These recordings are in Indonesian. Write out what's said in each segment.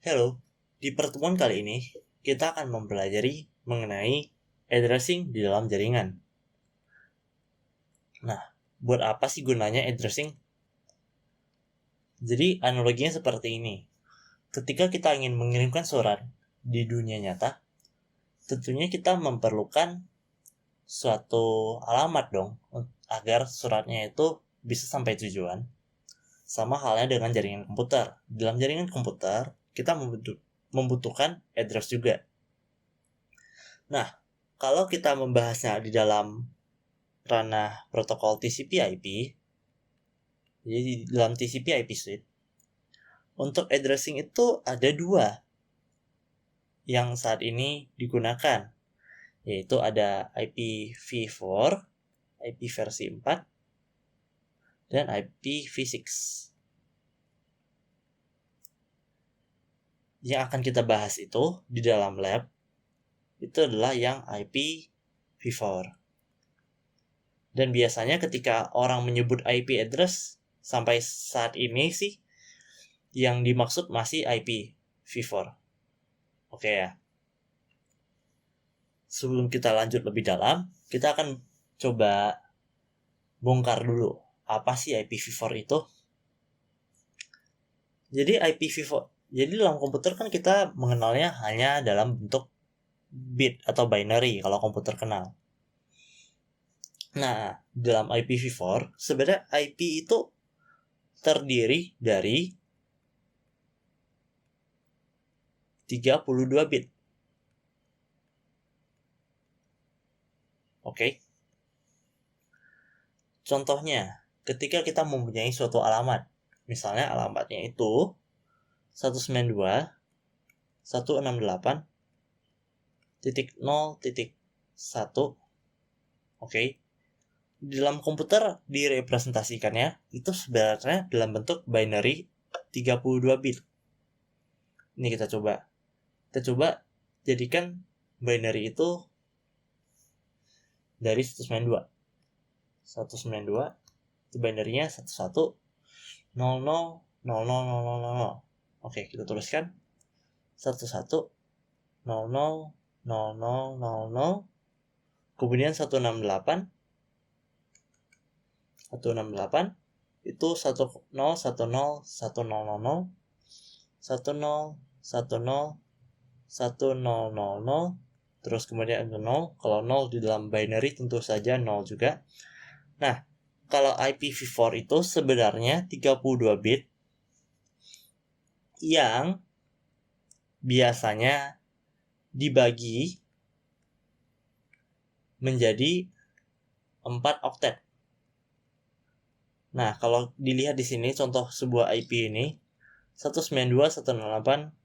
Halo, di pertemuan kali ini kita akan mempelajari mengenai addressing di dalam jaringan. Nah, buat apa sih gunanya addressing? Jadi analoginya seperti ini. Ketika kita ingin mengirimkan surat di dunia nyata, tentunya kita memerlukan suatu alamat dong agar suratnya itu bisa sampai tujuan. Sama halnya dengan jaringan komputer. Dalam jaringan komputer, kita membutuhkan address juga. Nah, kalau kita membahasnya di dalam ranah protokol TCP/IP, jadi di dalam TCP/IP suite, untuk addressing itu ada dua yang saat ini digunakan, yaitu ada IPv4, IP versi 4, dan IPv6. Yang akan kita bahas itu di dalam lab, itu adalah yang IPv4. Dan biasanya ketika orang menyebut IP address, sampai saat ini sih, yang dimaksud masih IPv4. Oke ya. Sebelum kita lanjut lebih dalam, kita akan coba bongkar dulu apa sih IPv4 itu. Jadi IPv4, jadi dalam komputer kan kita mengenalnya hanya dalam bentuk bit atau binary kalau komputer kenal. Nah, dalam IPv4 sebenarnya IP itu terdiri dari 32 bit. Oke. Contohnya, ketika kita mempunyai suatu alamat, misalnya alamatnya itu 192.168.0.1. Oke. Di dalam komputer direpresentasikannya itu sebenarnya dalam bentuk binary 32 bit. Ini kita coba jadikan binary itu dari 192 itu binarynya 11000000. Oke, kita tuliskan 11000000, kemudian 168 itu 10 10 10 10 10 terus kemudian ada 0. Kalau 0 di dalam binary tentu saja 0 juga. Nah, kalau IPv4 itu sebenarnya 32 bit yang biasanya dibagi menjadi 4 oktet. Nah, kalau dilihat di sini contoh sebuah IP ini 192.168.0.1.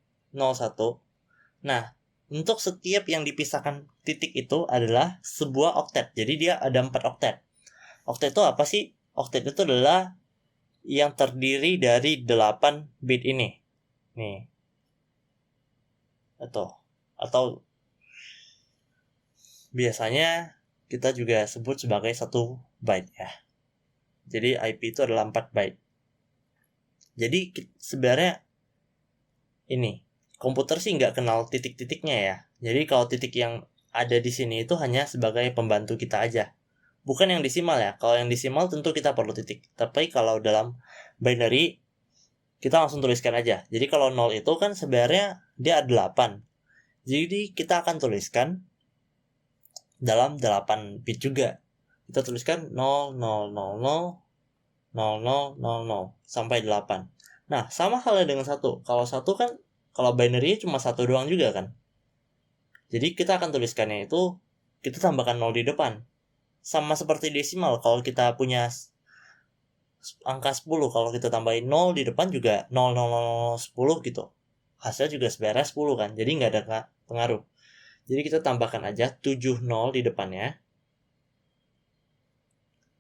Nah, untuk setiap yang dipisahkan titik itu adalah sebuah oktet. Jadi dia ada 4 oktet. Oktet itu apa sih? Oktet itu adalah yang terdiri dari 8 bit ini. Nih. Atau biasanya kita juga sebut sebagai 1 byte ya. Jadi IP itu adalah 4 byte. Jadi sebenarnya ini komputer sih nggak kenal titik-titiknya ya. Jadi kalau titik yang ada di sini itu hanya sebagai pembantu kita aja. Bukan yang desimal ya. Kalau yang desimal tentu kita perlu titik. Tapi kalau dalam binary kita langsung tuliskan aja. Jadi kalau 0 itu kan sebenarnya dia ada 8. Jadi kita akan tuliskan dalam 8 bit juga. Kita tuliskan 00000000 sampai 8. Nah, sama halnya dengan 1. Kalau 1 kan kalau binary cuma 1 doang juga kan. Jadi kita akan tuliskannya itu kita tambahkan 0 di depan. Sama seperti desimal, kalau kita punya angka 10, kalau kita tambahin 0 di depan juga 00010 gitu. Hasilnya juga sebenarnya 10 kan. Jadi nggak ada pengaruh. Jadi kita tambahkan aja 70 di depannya.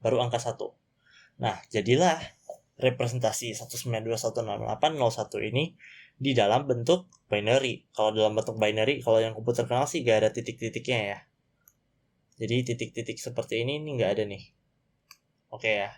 Baru angka 1. Nah, jadilah representasi 192.168.0.1 ini di dalam bentuk binary. Kalau dalam bentuk binary, kalau yang komputer kenal sih gak ada titik-titiknya ya. Jadi titik-titik seperti ini nggak ada nih. Oke ya.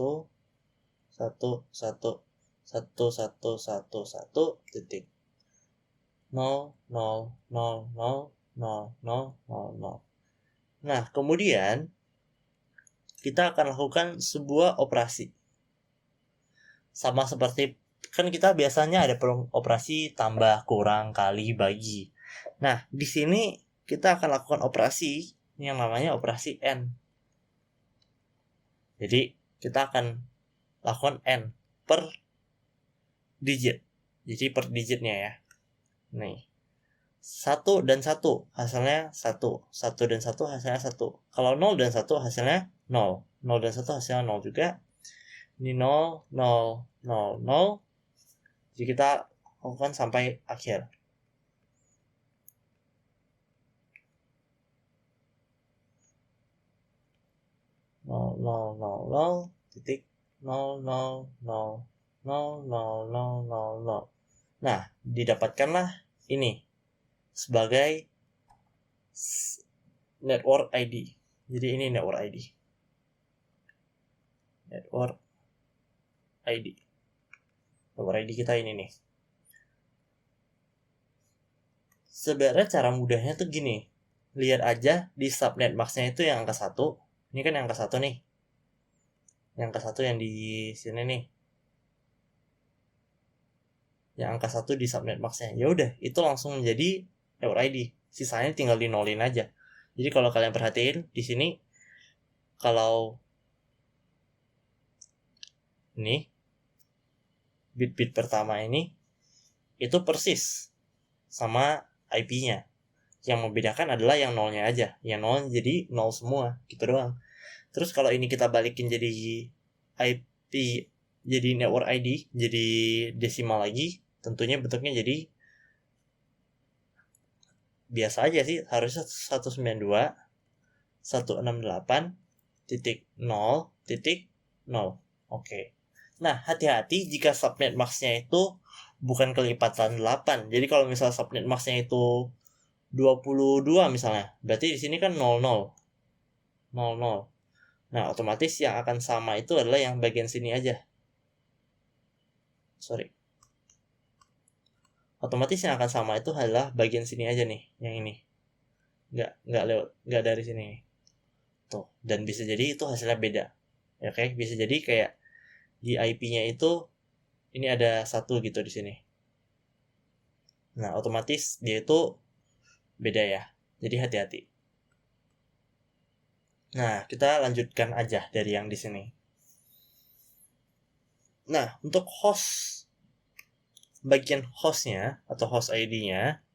titik 0 0 0 0 0 0 0. Nah, kemudian kita akan lakukan sebuah operasi. Sama seperti kan kita biasanya ada operasi tambah, kurang, kali, bagi. Nah, di sini kita akan lakukan operasi yang namanya operasi N. Jadi, kita akan lakukan N per digit. Jadi per digitnya ya. Nih. 1 dan 1 hasilnya 1. 1 dan 1 hasilnya 1. Kalau 0 dan 1 hasilnya 0. 0 dan 1 hasilnya 0 juga. Ini 0, 0, 0, 0. Jadi kita lakukan sampai akhir. Nol, nol, nol, nol, titik 0, 0, 0, 0, 0, 0, 0, 0. Nah, didapatkanlah ini sebagai network ID. Jadi ini network ID. network ID. Network ID kita ini nih. Sebenarnya cara mudahnya tuh gini. Lihat aja di subnet max-nya itu yang angka 1. Ini kan yang angka 1 nih. Yang angka 1 yang di sini nih. Yang angka 1 di subnet max-nya. Ya udah, itu langsung menjadi network ID. Sisanya tinggal dinolin aja. Jadi kalau kalian perhatiin di sini, kalau ini bit-bit pertama ini itu persis sama IP-nya. Yang membedakan adalah yang nolnya aja. Yang nol jadi nol semua, gitu doang. Terus kalau ini kita balikin jadi IP, jadi network ID, jadi desimal lagi, tentunya bentuknya jadi biasa aja sih, harusnya 192.168.0.0. Oke. Nah, hati-hati jika subnet max-nya itu bukan kelipatan 8. Jadi kalau misalnya subnet max-nya itu 22 misalnya, berarti di sini kan 00. Nah, otomatis yang akan sama itu adalah yang bagian sini aja. Otomatis yang akan sama itu adalah bagian sini aja nih, yang ini. Nggak dari sini. Tuh, dan bisa jadi itu hasilnya beda. Oke, bisa jadi kayak di IP-nya itu ini ada 1 gitu di sini. Nah, otomatis dia itu beda ya. Jadi hati-hati. Nah, kita lanjutkan aja dari yang di sini. Nah, untuk host, bagian hostnya atau host ID-nya,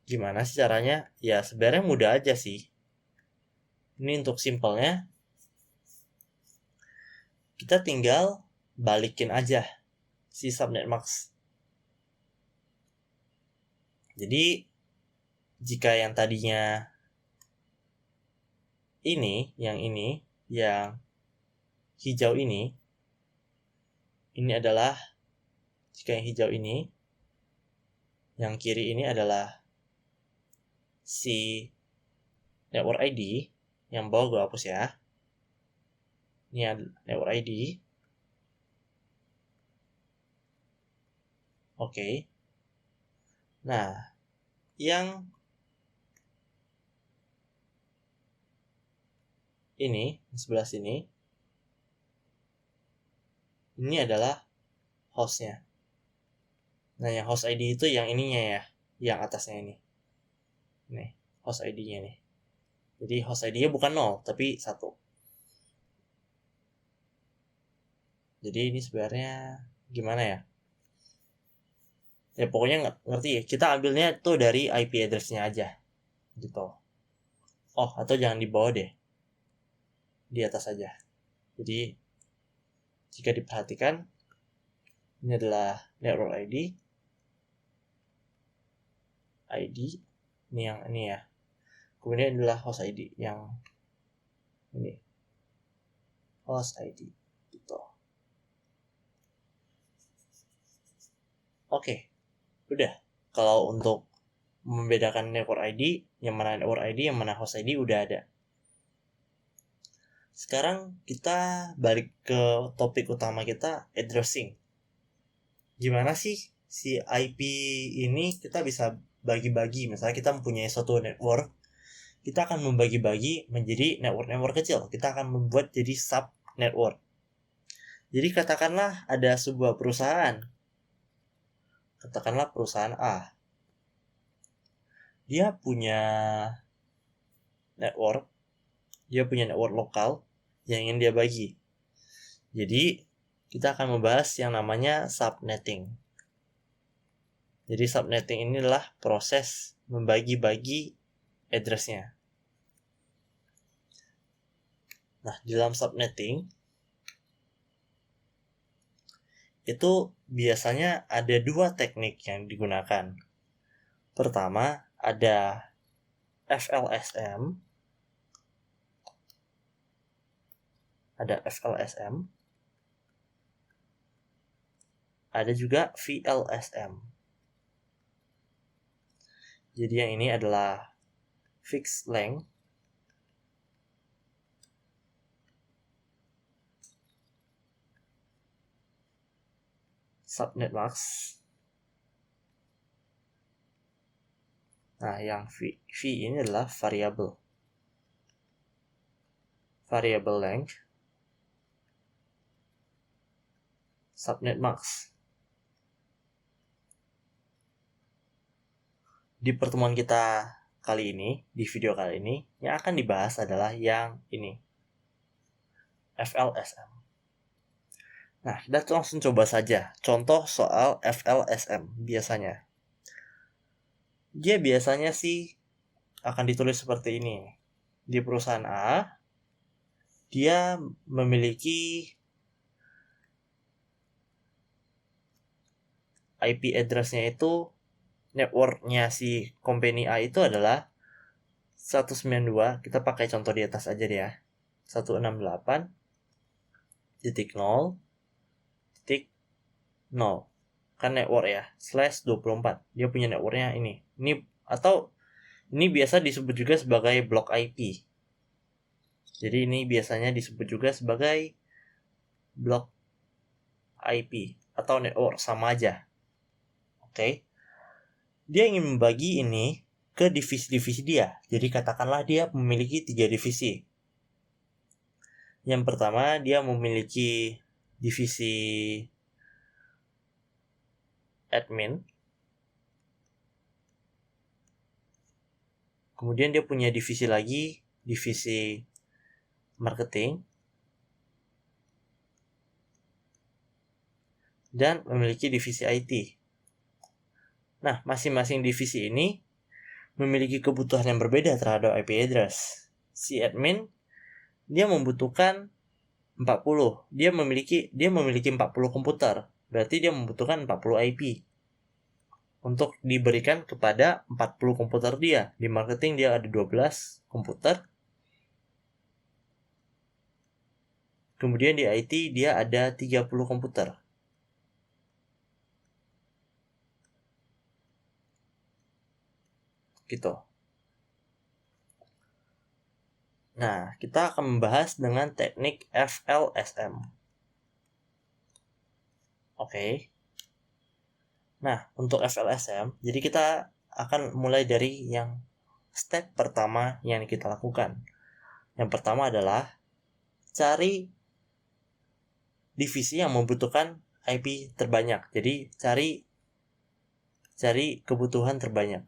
gimana sih caranya? Ya, sebenarnya mudah aja sih. Ini untuk simpelnya, kita tinggal balikin aja si subnet max. Jadi, jika yang tadinya ini, yang hijau ini adalah, jika yang hijau ini, yang kiri ini adalah si network ID, yang bawah gue hapus ya. Ini network ID. Oke. Nah, yang ini, sebelah sini, ini adalah hostnya. Nah, yang host ID itu yang ininya ya, yang atasnya ini. Nih, host ID-nya nih. Jadi host ID-nya bukan 0, tapi 1. Jadi ini sebenarnya gimana ya? Ya pokoknya ngerti ya. Kita ambilnya tuh dari IP address-nya aja. Gitu. Oh, atau jangan di bawah deh. Di atas aja. Jadi jika diperhatikan, ini adalah network ID. Ini yang ini ya. Kemudian adalah host ID yang ini. Host ID. Gitu. Oke. Udah. Kalau untuk membedakan network ID, yang mana network ID, yang mana host ID udah ada. Sekarang kita balik ke topik utama kita, addressing. Gimana sih si IP ini kita bisa bagi-bagi. Misalnya kita mempunyai suatu network, kita akan membagi-bagi menjadi network-network kecil. Kita akan membuat jadi sub-network. Jadi katakanlah ada sebuah perusahaan. Katakanlah perusahaan A. Dia punya network lokal yang ingin dia bagi. Jadi kita akan membahas yang namanya subnetting. Jadi subnetting ini adalah proses membagi-bagi address-nya. Nah, di dalam subnetting itu biasanya ada 2 teknik yang digunakan. Pertama, ada FLSM. Ada juga VLSM. Jadi yang ini adalah fixed length. subnet mask. Nah, yang v ini adalah variable length subnet mask. Di pertemuan kita kali ini, di video kali ini, yang akan dibahas adalah yang ini, FLSM. Nah, kita langsung coba saja contoh soal FLSM biasanya. Dia biasanya sih akan ditulis seperti ini. Di perusahaan A, dia memiliki IP address-nya itu, network-nya si company A itu adalah 192, kita pakai contoh di atas aja deh ya, 168.0.0 kan network ya, /24. Dia punya networknya ini atau ini biasa disebut juga sebagai block IP. Jadi ini biasanya disebut juga sebagai block IP atau network, sama aja. Oke. Dia ingin membagi ini ke divisi-divisi dia. Jadi katakanlah dia memiliki 3 divisi. Yang pertama, dia memiliki divisi admin. Kemudian dia punya divisi lagi, divisi marketing. Dan memiliki divisi IT. Nah, masing-masing divisi ini memiliki kebutuhan yang berbeda terhadap IP address. Si admin, dia membutuhkan 40. Dia memiliki 40 komputer. Berarti dia membutuhkan 40 IP untuk diberikan kepada 40 komputer dia. Di marketing dia ada 12 komputer. Kemudian di IT dia ada 30 komputer. Gitu. Nah, kita akan membahas dengan teknik FLSM. Oke. Nah, untuk FLSM, jadi kita akan mulai dari yang step pertama yang kita lakukan. Yang pertama adalah cari divisi yang membutuhkan IP terbanyak. Jadi cari kebutuhan terbanyak.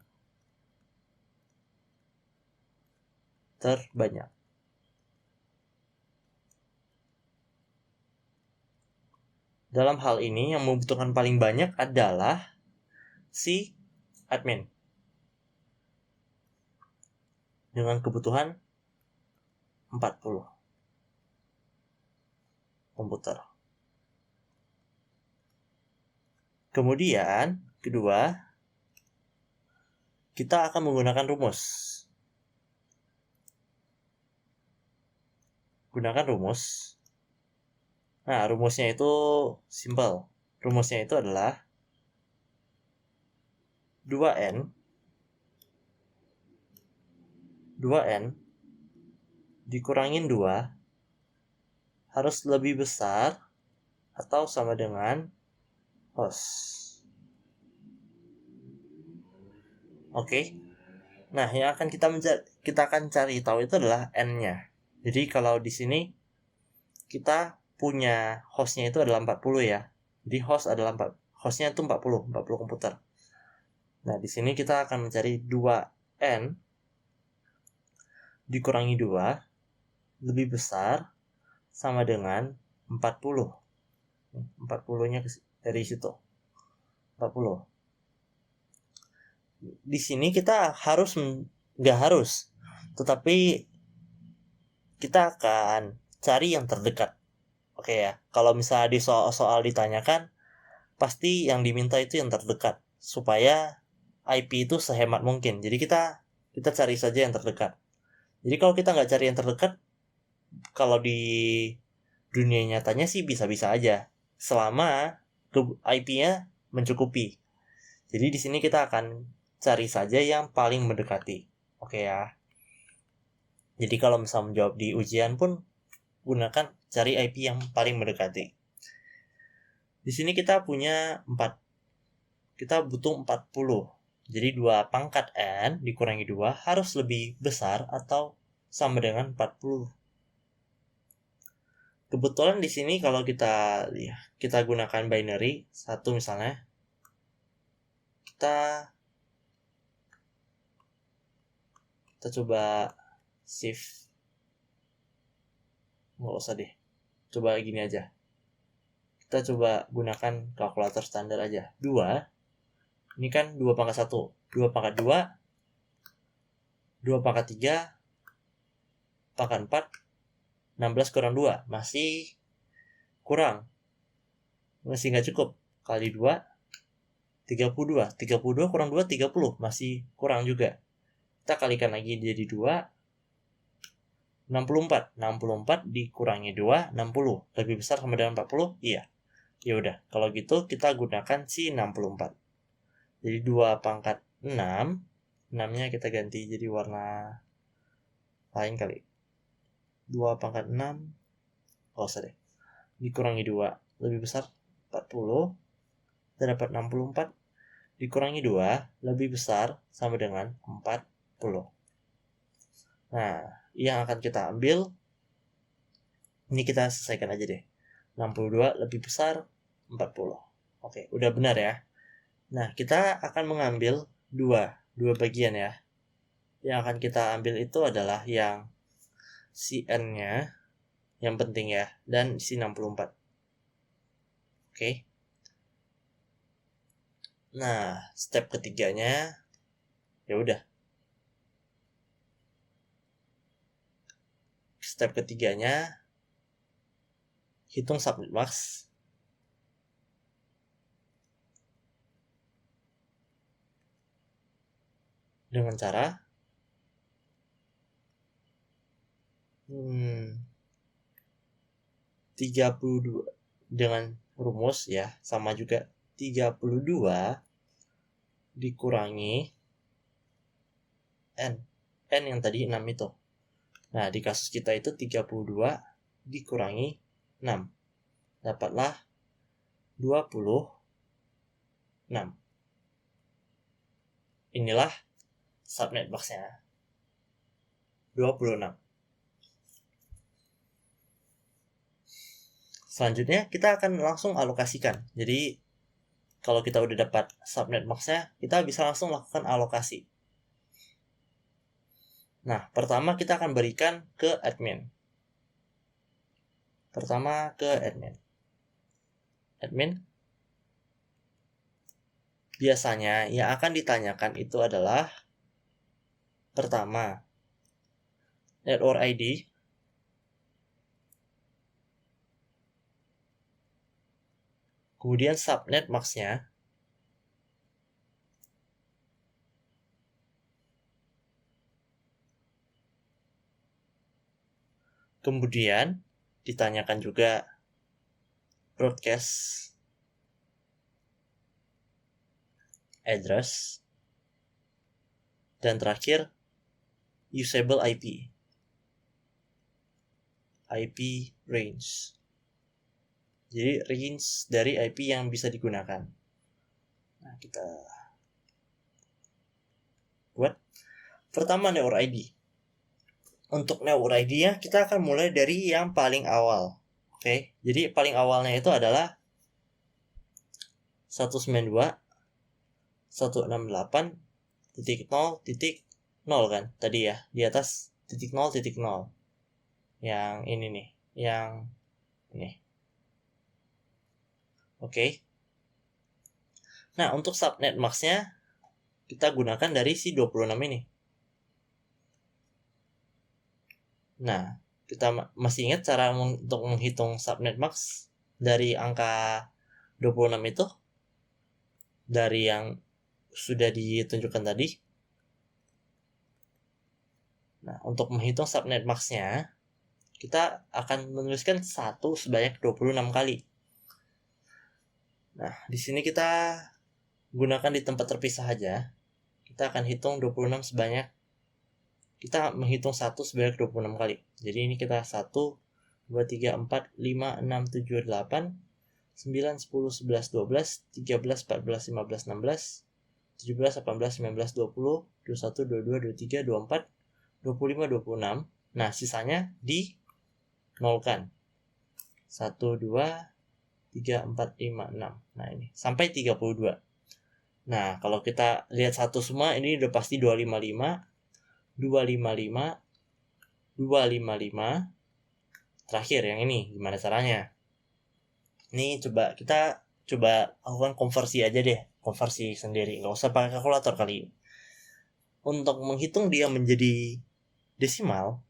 Dalam hal ini yang membutuhkan paling banyak adalah si admin dengan kebutuhan 40 komputer. Kemudian, kedua, kita akan menggunakan rumus. Nah, rumusnya itu simple. Rumusnya itu adalah 2N dikurangin 2 harus lebih besar atau sama dengan host. Oke. Nah, yang akan kita akan cari tahu itu adalah N-nya. Jadi kalau di sini kita punya hostnya itu adalah 40 ya. Jadi hostnya itu 40 komputer. Nah, di sini kita akan mencari 2N dikurangi 2 lebih besar sama dengan 40. 40-nya dari situ. 40. Di sini kita nggak harus, tetapi kita akan cari yang terdekat. Oke ya, kalau misalnya di soal ditanyakan, pasti yang diminta itu yang terdekat, supaya IP itu sehemat mungkin. Jadi kita cari saja yang terdekat. Jadi kalau kita nggak cari yang terdekat, kalau di dunia nyatanya sih bisa-bisa aja, selama IP-nya mencukupi. Jadi di sini kita akan cari saja yang paling mendekati. Oke ya. Jadi kalau misalnya menjawab di ujian pun, gunakan cari IP yang paling mendekati. Di Di sini kita punya 4. Kita butuh 40. Jadi 2 pangkat N dikurangi 2 harus lebih besar atau sama dengan 40. Kebetulan di sini kalau kita gunakan binary 1 misalnya. Kita coba shift. Nggak usah deh. Coba gini aja. Kita coba gunakan kalkulator standar aja. 2. Ini kan 2 pangkat 1. 2 pangkat 2. 2 pangkat 3. Pangkat 4. 16 kurang 2. Masih kurang. Masih nggak cukup. Kali 2. 32. 32 kurang 2, 30. Masih kurang juga. Kita kalikan lagi jadi 2. 64. 64 dikurangi 2, 60. Lebih besar sama dengan 40? Iya. Ya udah, kalau gitu kita gunakan si 64. Jadi 2 pangkat 6. 6-nya kita ganti jadi warna lain kali. 2 pangkat 6. Oh, usah deh. Dikurangi 2. Lebih besar 40. Kita dapat 64. Dikurangi 2. Lebih besar sama dengan 40. Nah, yang akan kita ambil, ini kita selesaikan aja deh. 62 lebih besar 40. Oke, udah benar ya. Nah, kita akan mengambil dua bagian ya. Yang akan kita ambil itu adalah yang si N-nya, yang penting ya, dan si 64. Oke. Nah, step ketiganya, ya udah. Step ketiganya, hitung subnet max. Dengan cara 32 dengan rumus ya, sama juga 32 dikurangi N yang tadi 6 itu. Nah, di kasus kita itu 32 dikurangi 6. Dapatlah 26. Inilah subnet box-nya. 26. Selanjutnya kita akan langsung alokasikan. Jadi kalau kita udah dapat subnet box-nya, kita bisa langsung lakukan alokasi. Nah, pertama kita akan berikan ke admin. Admin. Biasanya yang akan ditanyakan itu adalah pertama, network ID. Kemudian subnet max-nya. Kemudian ditanyakan juga broadcast address. Dan terakhir, usable IP range. Jadi range dari IP yang bisa digunakan. Nah, kita buat pertama network ID. Untuk network ID-nya kita akan mulai dari yang paling awal. Oke, jadi paling awalnya itu adalah 192.168.0.0 kan tadi ya, di atas .0.0. Yang ini nih, yang ini. Oke. Nah, untuk subnet max-nya kita gunakan dari si 26 ini. Nah, kita masih ingat cara untuk menghitung subnet max dari angka 26 itu? Dari yang sudah ditunjukkan tadi. Nah, untuk menghitung subnet max-nya, kita akan menuliskan 1 sebanyak 26 kali. Nah, di sini kita gunakan di tempat terpisah aja. Kita akan hitung 26 sebanyak, kita menghitung 1 sebanyak 26 kali. Jadi ini kita 1, 2, 3, 4, 5, 6, 7, 8, 9, 10, 11, 12, 13, 14, 15, 16, 17, 18, 19, 20, 21, 22, 23, 24, 25, 26. Nah, sisanya di nolkan. 1, 2, 3, 4, 5, 6. Nah, ini sampai 32. Nah, kalau kita lihat satu semua, ini udah pasti 255, 255, 255. Terakhir yang ini, gimana caranya? Ini kita coba lakukan konversi aja deh, konversi sendiri, nggak usah pakai kalkulator kali. Untuk menghitung dia menjadi desimal,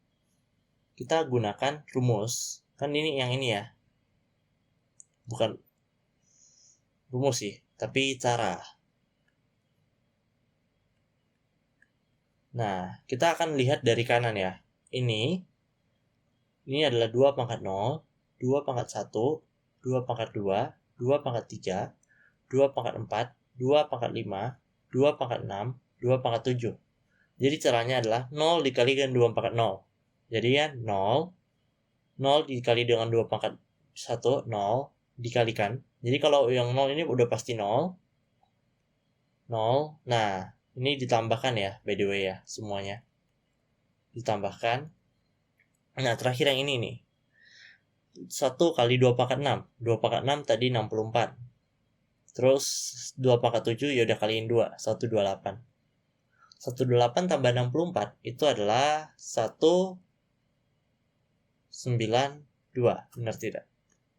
kita gunakan rumus. Kan ini yang ini ya, bukan rumus sih, tapi cara. Nah, kita akan lihat dari kanan ya. Ini adalah 2 pangkat 0, 2 pangkat 1, 2 pangkat 2, 2 pangkat 3, 2 pangkat 4, 2 pangkat 5, 2 pangkat 6, 2 pangkat 7. Jadi caranya adalah 0 dikalikan 2 pangkat 0. Jadi ya 0 dikali dengan 2 pangkat 1, 0 dikalikan. Jadi kalau yang 0 ini udah pasti 0. Nah, ini ditambahkan ya, by the way ya, semuanya. Ditambahkan. Nah, terakhir yang ini nih. 1 kali 2 pangkat 6. 2 pangkat 6 tadi 64. Terus 2 pangkat 7 ya udah kaliin 2, 128. 128 tambah 64 itu adalah 192. Benar tidak?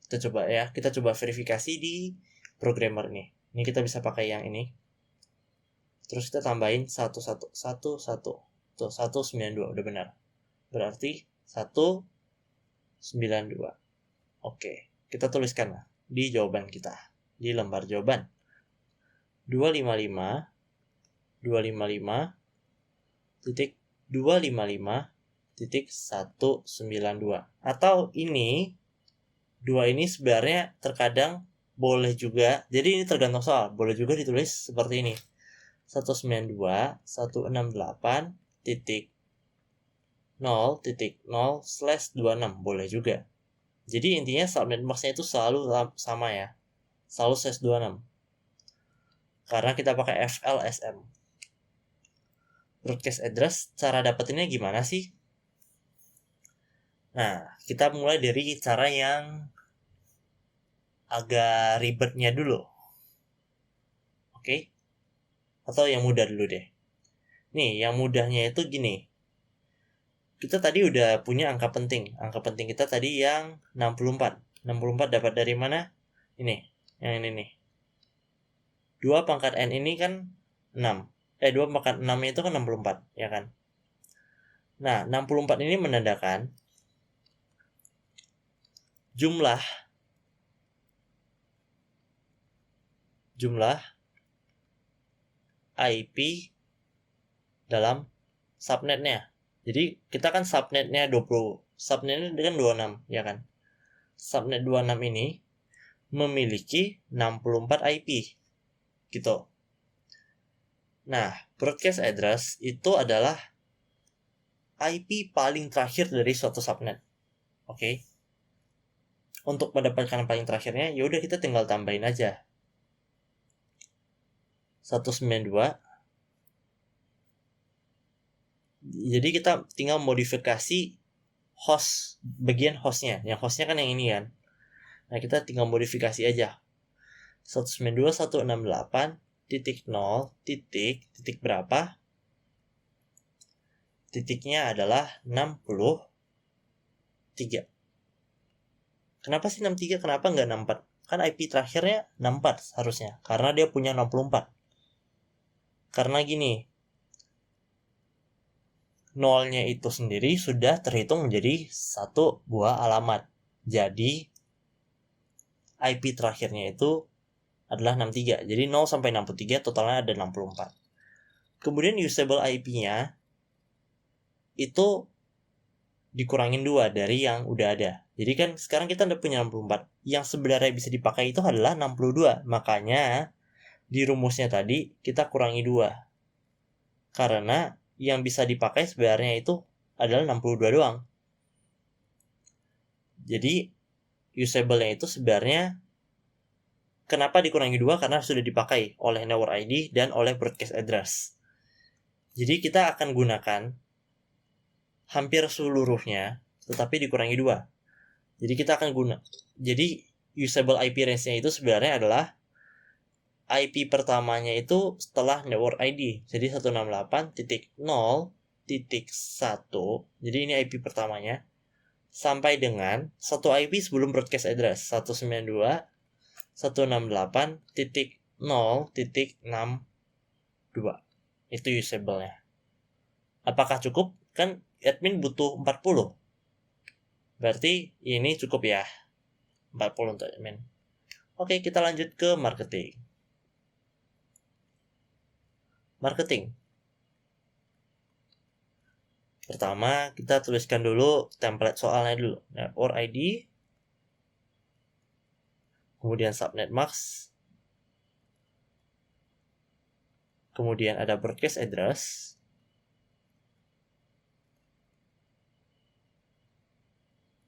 Kita coba verifikasi di programmer nih. Ini kita bisa pakai yang ini. Terus kita tambahin 1111. Tuh, 192 udah benar. Berarti 192. Oke, kita tuliskan di jawaban kita, di lembar jawaban. 255 titik 255.192. Atau ini 2 ini sebenarnya terkadang boleh juga, jadi ini tergantung soal, boleh juga ditulis seperti ini. 192.168.0.0/26 boleh juga. Jadi intinya subnet max-nya itu selalu sama ya, selalu /26 karena kita pakai FLSM. Broadcast address, cara dapetinnya gimana sih? Nah, kita mulai dari cara yang agak ribetnya dulu. Oke? Atau yang mudah dulu deh. Nih, yang mudahnya itu gini. Kita tadi udah punya angka penting. Angka penting kita tadi yang 64. 64 dapat dari mana? Ini, yang ini nih. 2 pangkat N ini kan 6. 2 pangkat 6 itu kan 64, ya kan? Nah, 64 ini menandakan jumlah IP dalam subnetnya. Jadi kita kan subnetnya 20, subnetnya kan 26, ya kan? Subnet 26 ini memiliki 64 IP. Gitu. Nah, broadcast address itu adalah IP paling terakhir dari suatu subnet. Oke. Untuk mendapatkan paling terakhirnya, ya udah kita tinggal tambahin aja. 192. Jadi kita tinggal modifikasi host, bagian hostnya. Yang hostnya kan yang ini kan. Nah, kita tinggal modifikasi aja. 192.168.0 titik berapa? Titiknya adalah 63. Kenapa sih 63? Kenapa nggak 64? Kan IP terakhirnya 64 harusnya. Karena dia punya 64. Karena gini, nolnya itu sendiri sudah terhitung menjadi satu buah alamat. Jadi, IP terakhirnya itu adalah 63. Jadi 0 sampai 63 totalnya ada 64. Kemudian usable IP-nya itu dikurangin 2 dari yang udah ada. Jadi kan sekarang kita udah punya 64. Yang sebenarnya bisa dipakai itu adalah 62. Makanya di rumusnya tadi kita kurangi 2. Karena yang bisa dipakai sebenarnya itu adalah 62 doang. Jadi usable-nya itu sebenarnya Kenapa dikurangi 2? Karena sudah dipakai oleh network ID dan oleh broadcast address. Jadi kita akan gunakan hampir seluruhnya, tetapi dikurangi 2. Jadi kita akan jadi usable IP range-nya itu sebenarnya adalah IP pertamanya itu setelah network ID. Jadi 168.0.1. Jadi ini IP pertamanya. Sampai dengan satu IP sebelum broadcast address 192.168.0.62. Itu usable-nya. Apakah cukup? Kan admin butuh 40. Berarti ini cukup ya. 40 untuk admin. Oke, kita lanjut ke marketing. Marketing. Pertama, kita tuliskan dulu template soalnya dulu. Network ID. Kemudian subnet mask. Kemudian ada broadcast address.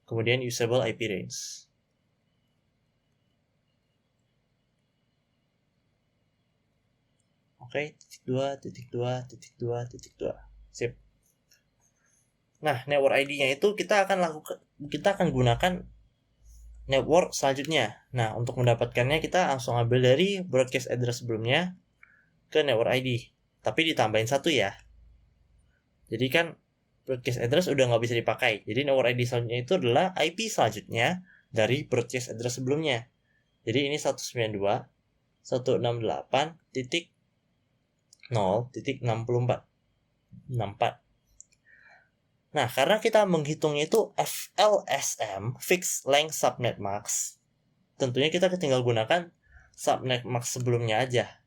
Kemudian usable IP range. Oke, 2.2.2.2. Sip. Nah, network ID-nya itu kita akan gunakan network selanjutnya. Nah, untuk mendapatkannya kita langsung ambil dari broadcast address sebelumnya ke network ID. Tapi ditambahin 1 ya. Jadi kan broadcast address udah nggak bisa dipakai. Jadi network ID selanjutnya itu adalah IP selanjutnya dari broadcast address sebelumnya. Jadi ini 192.168.0.64. Nah, karena kita menghitungnya itu FLSM, Fixed Length Subnet Mask, tentunya kita tinggal gunakan subnet mask sebelumnya aja.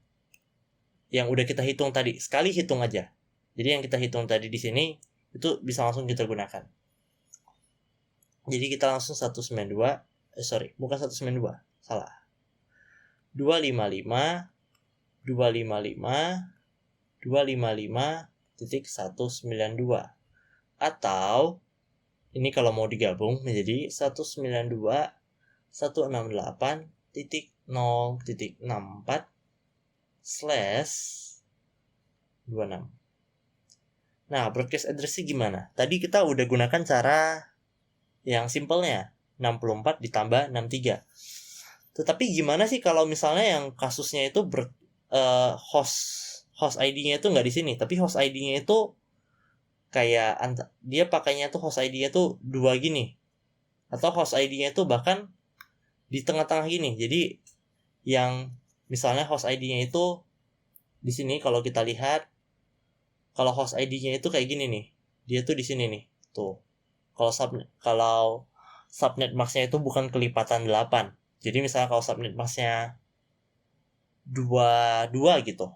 Yang udah kita hitung tadi, sekali hitung aja. Jadi yang kita hitung tadi di sini, itu bisa langsung kita gunakan. Jadi kita langsung 192, bukan 192, salah. 255, 255, 255.192. Atau ini kalau mau digabung menjadi 192.168.0.64/26. Nah, broadcast address-nya gimana? Tadi kita udah gunakan cara yang simpelnya, 64 ditambah 63. Tetapi gimana sih kalau misalnya yang kasusnya itu host ID-nya itu nggak di sini, tapi host ID-nya itu kayak dia pakainya tuh host ID-nya tuh 2 gini. Atau host ID-nya itu bahkan di tengah-tengah gini. Jadi yang misalnya host ID-nya itu di sini kalau kita lihat, kalau host ID-nya itu kayak gini nih. Dia tuh di sini nih. Tuh. Kalau subnet mask-nya itu bukan kelipatan 8. Jadi misalnya kalau subnet mask-nya 2 gitu.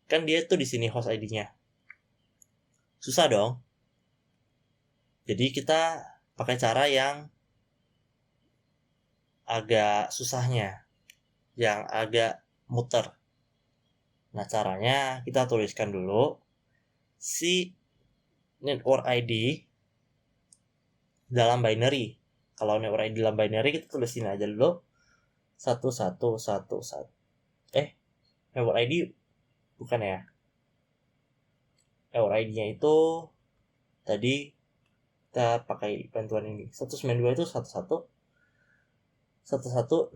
Kan dia tuh di sini host ID-nya. Susah dong. Jadi kita pakai cara yang agak susahnya, yang agak muter. Nah, caranya kita tuliskan dulu si network ID dalam binary. Kalau network ID dalam binary kita tulisin aja dulu 1111. Network ID bukan ya. Network ID-nya itu tadi kita pakai bantuan ini. 192 itu 11 1100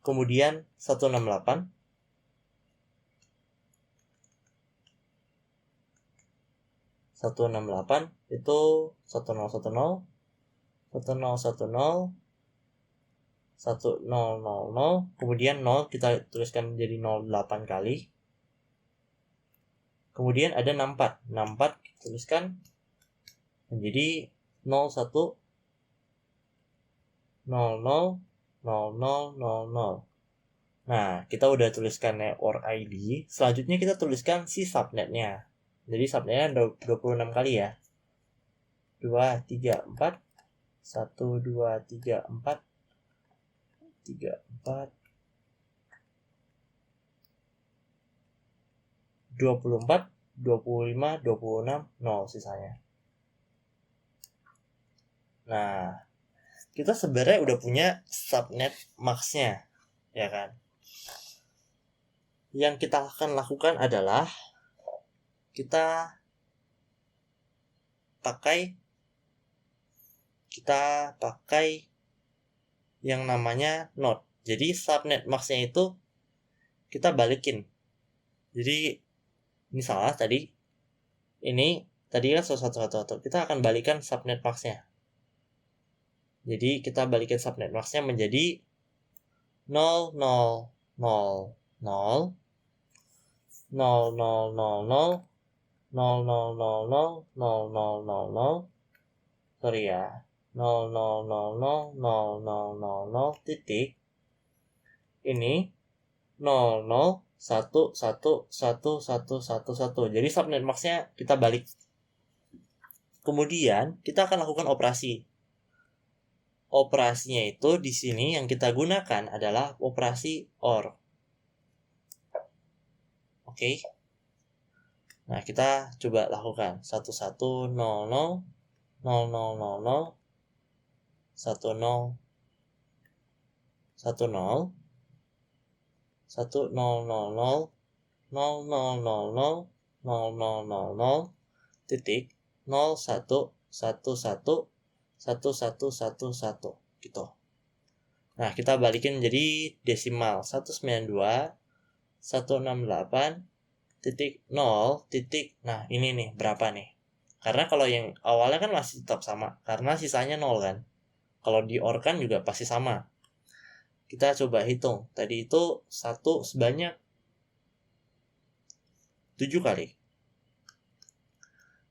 kemudian 168 itu 1010 kemudian 0 kita tuliskan jadi 08 kali. Kemudian ada 64 kita tuliskan menjadi 01 00 0000. Nah, kita udah tuliskan network ID. Selanjutnya kita tuliskan si subnetnya. Jadi subnetnya 26 kali ya. 2, 3, 4. 1, 2, 3, 4. 3, 4. 24, 25, 26, 0 sisanya. Nah, kita sebenarnya udah punya subnet max-nya, ya kan? Yang kita akan lakukan adalah kita pakai yang namanya node. Jadi subnet max-nya itu kita balikin. Jadi misalnya tadi kan 111. Kita akan balikan subnet max-nya. Jadi kita balikin subnet max-nya menjadi 0 0 0 0 0 0 0 0 0 0 0 0 0 0 0 sorry ya 0 0 0 0 0 0 0 0 titik ini 0 0 1 1 1 1 1 1. Jadi subnet max-nya kita balik. Kemudian kita akan lakukan operasi. Operasinya itu di sini yang kita gunakan adalah operasi OR. Oke. Nah, kita coba lakukan 1 1 0 0 0 0 0 0 1 0 1 0 1 0 0 0 0 0 0 0 0 0 titik 0 1 1 1 1111 gitu. Nah, kita balikin jadi desimal 192.168.0 titik. Nah, ini nih berapa nih? Karena kalau yang awalnya kan masih tetap sama karena sisanya 0 kan. Kalau di OR kan juga pasti sama. Kita coba hitung. Tadi itu 1 sebanyak 7 kali.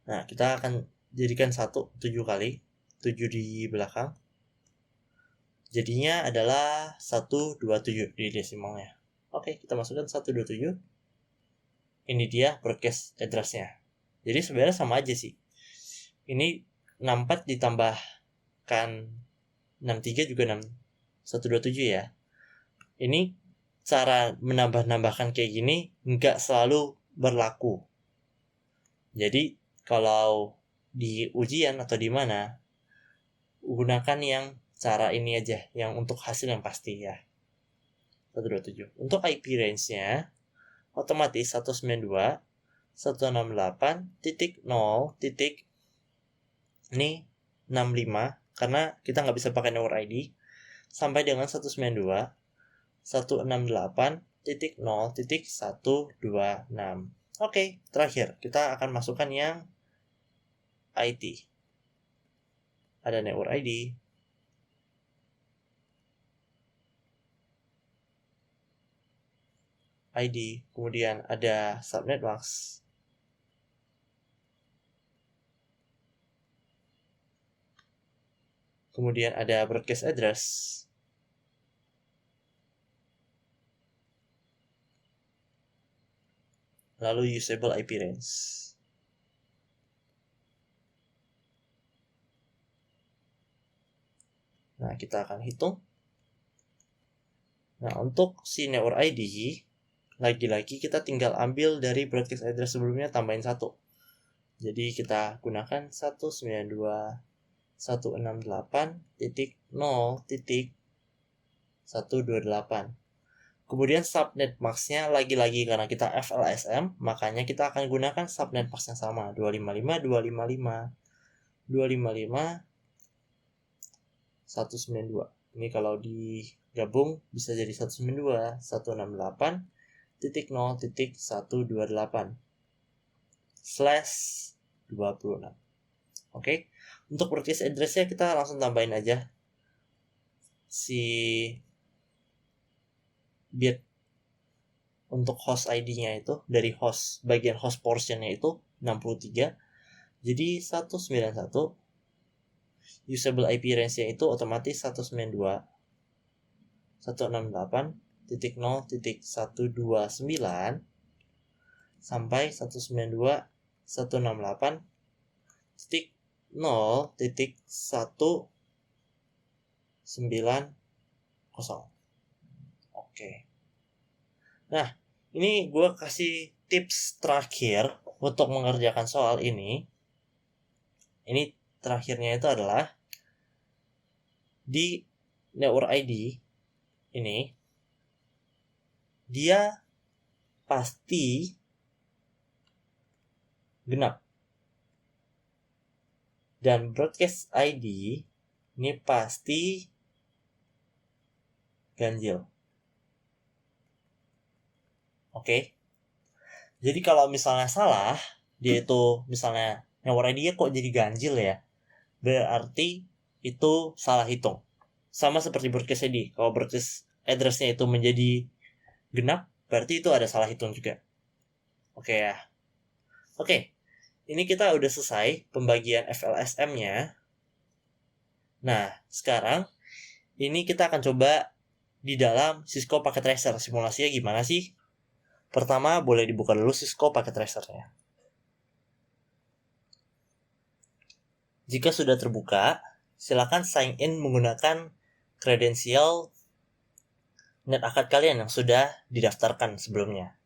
Nah, kita akan jadikan 1 7 kali. 7 di belakang. Jadinya adalah 127 di desimalnya. Oke, kita masukkan 127. Ini dia broadcast address-nya. Jadi sebenarnya sama aja sih. Ini 64 ditambahkan 63 juga 127 ya. Ini cara menambah-nambahkan kayak gini nggak selalu berlaku. Jadi kalau di ujian atau di mana, gunakan yang cara ini aja, yang untuk hasil yang pasti ya. 127. Untuk IP range-nya otomatis 192.168.0 titik ini 65 karena kita nggak bisa pakai network ID sampai dengan 192.168.0.126. Oke, terakhir kita akan masukkan yang IT. Ada network ID, kemudian ada subnet max, kemudian ada broadcast address, lalu usable IP range. Nah, kita akan hitung. Nah, untuk si network ID, lagi-lagi kita tinggal ambil dari broadcast address sebelumnya, tambahin 1. Jadi kita gunakan 192.168.0.128. Kemudian subnet max-nya lagi-lagi karena kita FLSM, makanya kita akan gunakan subnet max yang sama, 255.255.255 192. Ini kalau digabung bisa jadi 192.168.0.128/26. Oke. Untuk broadcast address-nya kita langsung tambahin aja si bit untuk host ID-nya itu dari host, bagian host portion-nya itu 63. Jadi 191. Usable IP range-nya itu otomatis 192.168.0.129 sampai 192.168.0.190. Oke. Nah, ini gue kasih tips terakhir untuk mengerjakan soal ini. Ini terakhirnya itu adalah di network ID ini dia pasti genap. Dan broadcast ID ini pasti ganjil. Oke. Jadi kalau misalnya salah, dia itu misalnya network ID-nya kok jadi ganjil ya, berarti itu salah hitung. Sama seperti broadcast ID. Kalau broadcast address-nya itu menjadi genap, berarti itu ada salah hitung juga. Oke ya. Oke. Ini kita udah selesai pembagian FLSM-nya. Nah, sekarang ini kita akan coba di dalam Cisco Packet Tracer. Simulasinya gimana sih? Pertama, boleh dibuka dulu Cisco Packet Tracer-nya. Jika sudah terbuka, silakan sign in menggunakan kredensial NetAccount kalian yang sudah didaftarkan sebelumnya.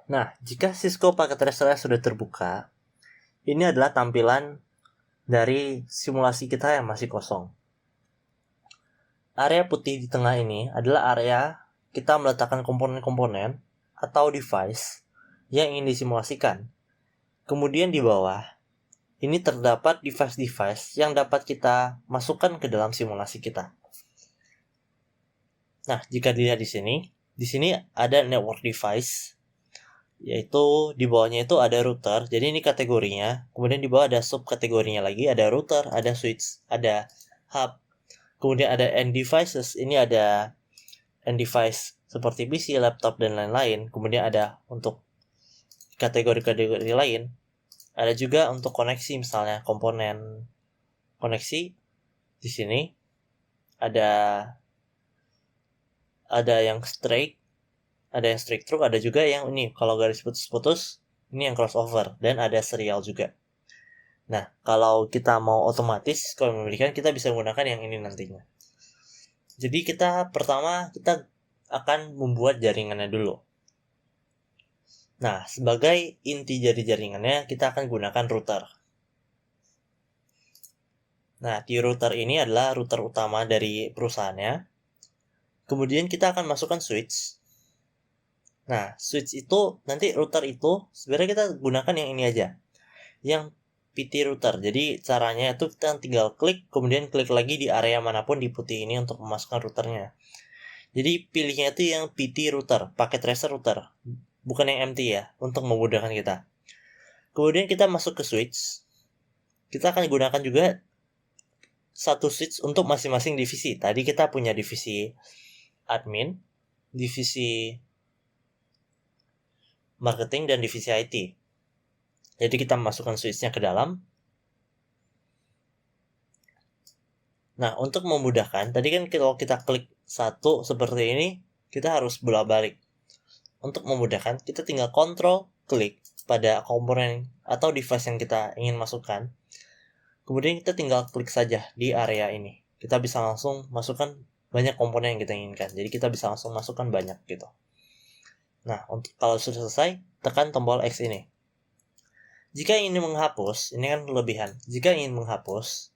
Nah, jika Cisco Packet Tracer sudah terbuka, ini adalah tampilan dari simulasi kita yang masih kosong. Area putih di tengah ini adalah area kita meletakkan komponen-komponen atau device yang ingin disimulasikan. Kemudian di bawah, ini terdapat device-device yang dapat kita masukkan ke dalam simulasi kita. Nah, jika dilihat di sini ada network device, yaitu di bawahnya itu ada router. Jadi ini kategorinya. Kemudian di bawah ada subkategorinya lagi, ada router, ada switch, ada hub. Kemudian ada end devices. Ini ada end device seperti PC, laptop, dan lain-lain. Kemudian ada untuk kategori-kategori lain. Ada juga untuk koneksi, misalnya komponen koneksi. Di sini ada yang straight, ada yang straight through, ada juga yang ini kalau garis putus-putus, ini yang crossover, dan ada serial juga. Nah, kalau kita mau otomatis, kalau memilihkan, kita bisa menggunakan yang ini nantinya. Jadi kita akan membuat jaringannya dulu. Nah, sebagai inti dari jaringannya, kita akan gunakan router. Nah, di router ini adalah router utama dari perusahaannya. Kemudian kita akan masukkan switch. Nah, switch itu, nanti router itu, sebenarnya kita gunakan yang ini aja. Yang PT router. Jadi caranya itu kita tinggal klik, kemudian klik lagi di area manapun di putih ini untuk memasukkan routernya. Jadi pilihnya itu yang PT router, Packet Tracer router. Bukan yang MT ya, untuk memudahkan kita. Kemudian kita masuk ke switch. Kita akan gunakan juga satu switch untuk masing-masing divisi. Tadi kita punya divisi admin, divisi marketing, dan divisi IT. Jadi kita masukkan switch-nya ke dalam. Nah, untuk memudahkan, tadi kan kalau kita klik satu seperti ini, kita harus bolak-balik. Untuk memudahkan, kita tinggal kontrol klik pada komponen atau device yang kita ingin masukkan. Kemudian kita tinggal klik saja di area ini. Kita bisa langsung masukkan banyak komponen yang kita inginkan. Jadi kita bisa langsung masukkan banyak gitu. Nah, untuk kalau sudah selesai, tekan tombol X ini. Jika ingin menghapus, ini kan kelebihan. Jika ingin menghapus,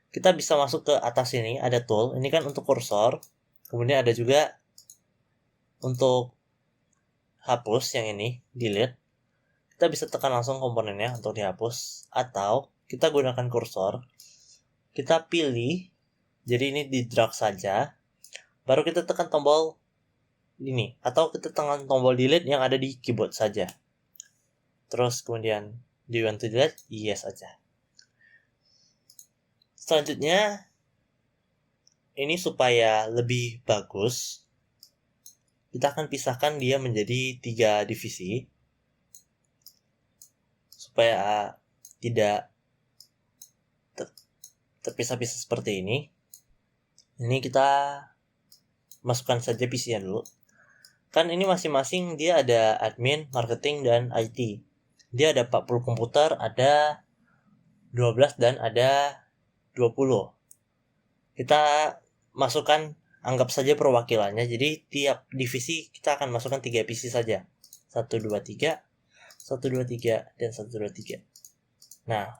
kita bisa masuk ke atas ini, ada tool. Ini kan untuk kursor. Kemudian ada juga untuk hapus yang ini, delete. Kita bisa tekan langsung komponennya untuk dihapus. Atau kita gunakan kursor. Kita pilih, jadi ini di drag saja. Baru kita tekan tombol ini. Atau kita tekan tombol delete yang ada di keyboard saja. Terus kemudian do you want to delete? Yes aja. Selanjutnya, ini supaya lebih bagus, kita akan pisahkan dia menjadi 3 divisi. Supaya tidak terpisah-pisah seperti ini. Ini kita masukkan saja PC-nya dulu. Kan ini masing-masing dia ada admin, marketing, dan IT. Dia ada 40 komputer, ada 12 dan ada 20. Kita masukkan, anggap saja perwakilannya. Jadi tiap divisi kita akan masukkan 3 PC saja. 1, 2, 3, 1, 2, 3, dan 1, 2, 3. Nah,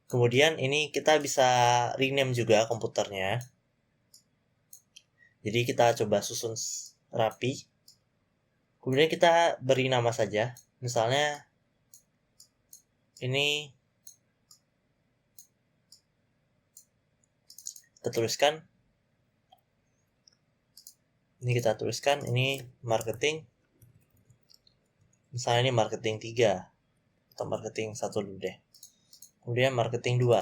kemudian ini kita bisa rename juga komputernya. Jadi kita coba susun rapi. Kemudian kita beri nama saja. Misalnya ini kita tuliskan. Ini marketing. Misalnya ini marketing 3 atau marketing 1 dulu deh. Kemudian marketing 2,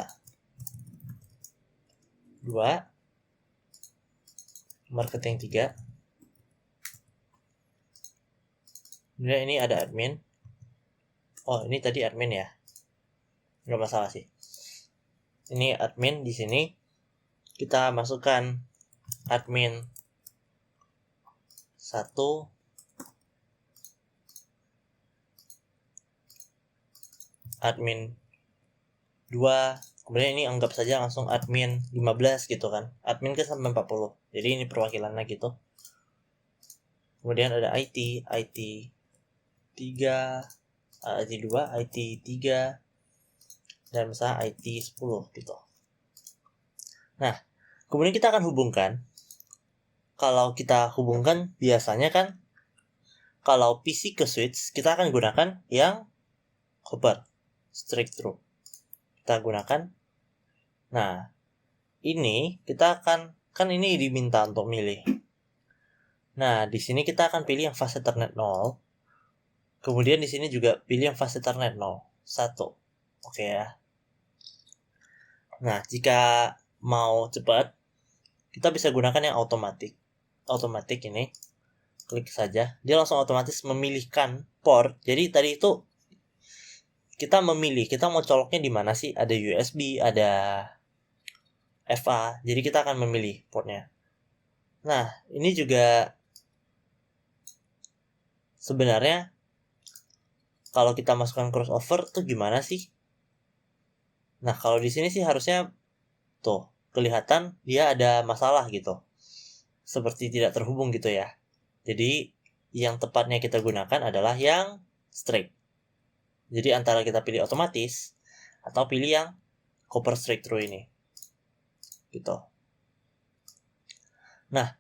marketing 3. Kemudian ini ada admin. Oh, ini tadi admin ya. Nggak masalah sih. Ini admin di sini. Kita masukkan admin 1, admin 2, kemudian ini anggap saja langsung admin 15 gitu kan. Admin kan sampai 40. Jadi ini perwakilannya gitu. Kemudian ada IT 3, IT 2, IT 3, dan misalnya IT 10 gitu. Nah, kemudian kita akan hubungkan. Kalau kita hubungkan biasanya kan kalau PC ke switch kita akan gunakan yang copper straight through. Kita gunakan. Nah, ini kita akan, kan ini diminta untuk milih. Nah, di sini kita akan pilih yang fase Ethernet 0. Kemudian di sini juga pilih yang fase Ethernet 1. Oke ya. Nah, jika mau cepat, kita bisa gunakan yang otomatis. Otomatis ini, klik saja, dia langsung otomatis memilihkan port. Jadi tadi itu kita memilih, kita mau coloknya di mana sih? Ada USB, ada FA. Jadi kita akan memilih portnya. Nah, ini juga sebenarnya kalau kita masukkan crossover tuh gimana sih? Nah, kalau di sini sih harusnya tuh kelihatan dia ada masalah gitu. Seperti tidak terhubung gitu ya. Jadi yang tepatnya kita gunakan adalah yang straight. Jadi antara kita pilih otomatis atau pilih yang copper straight through ini. Gitu. Nah,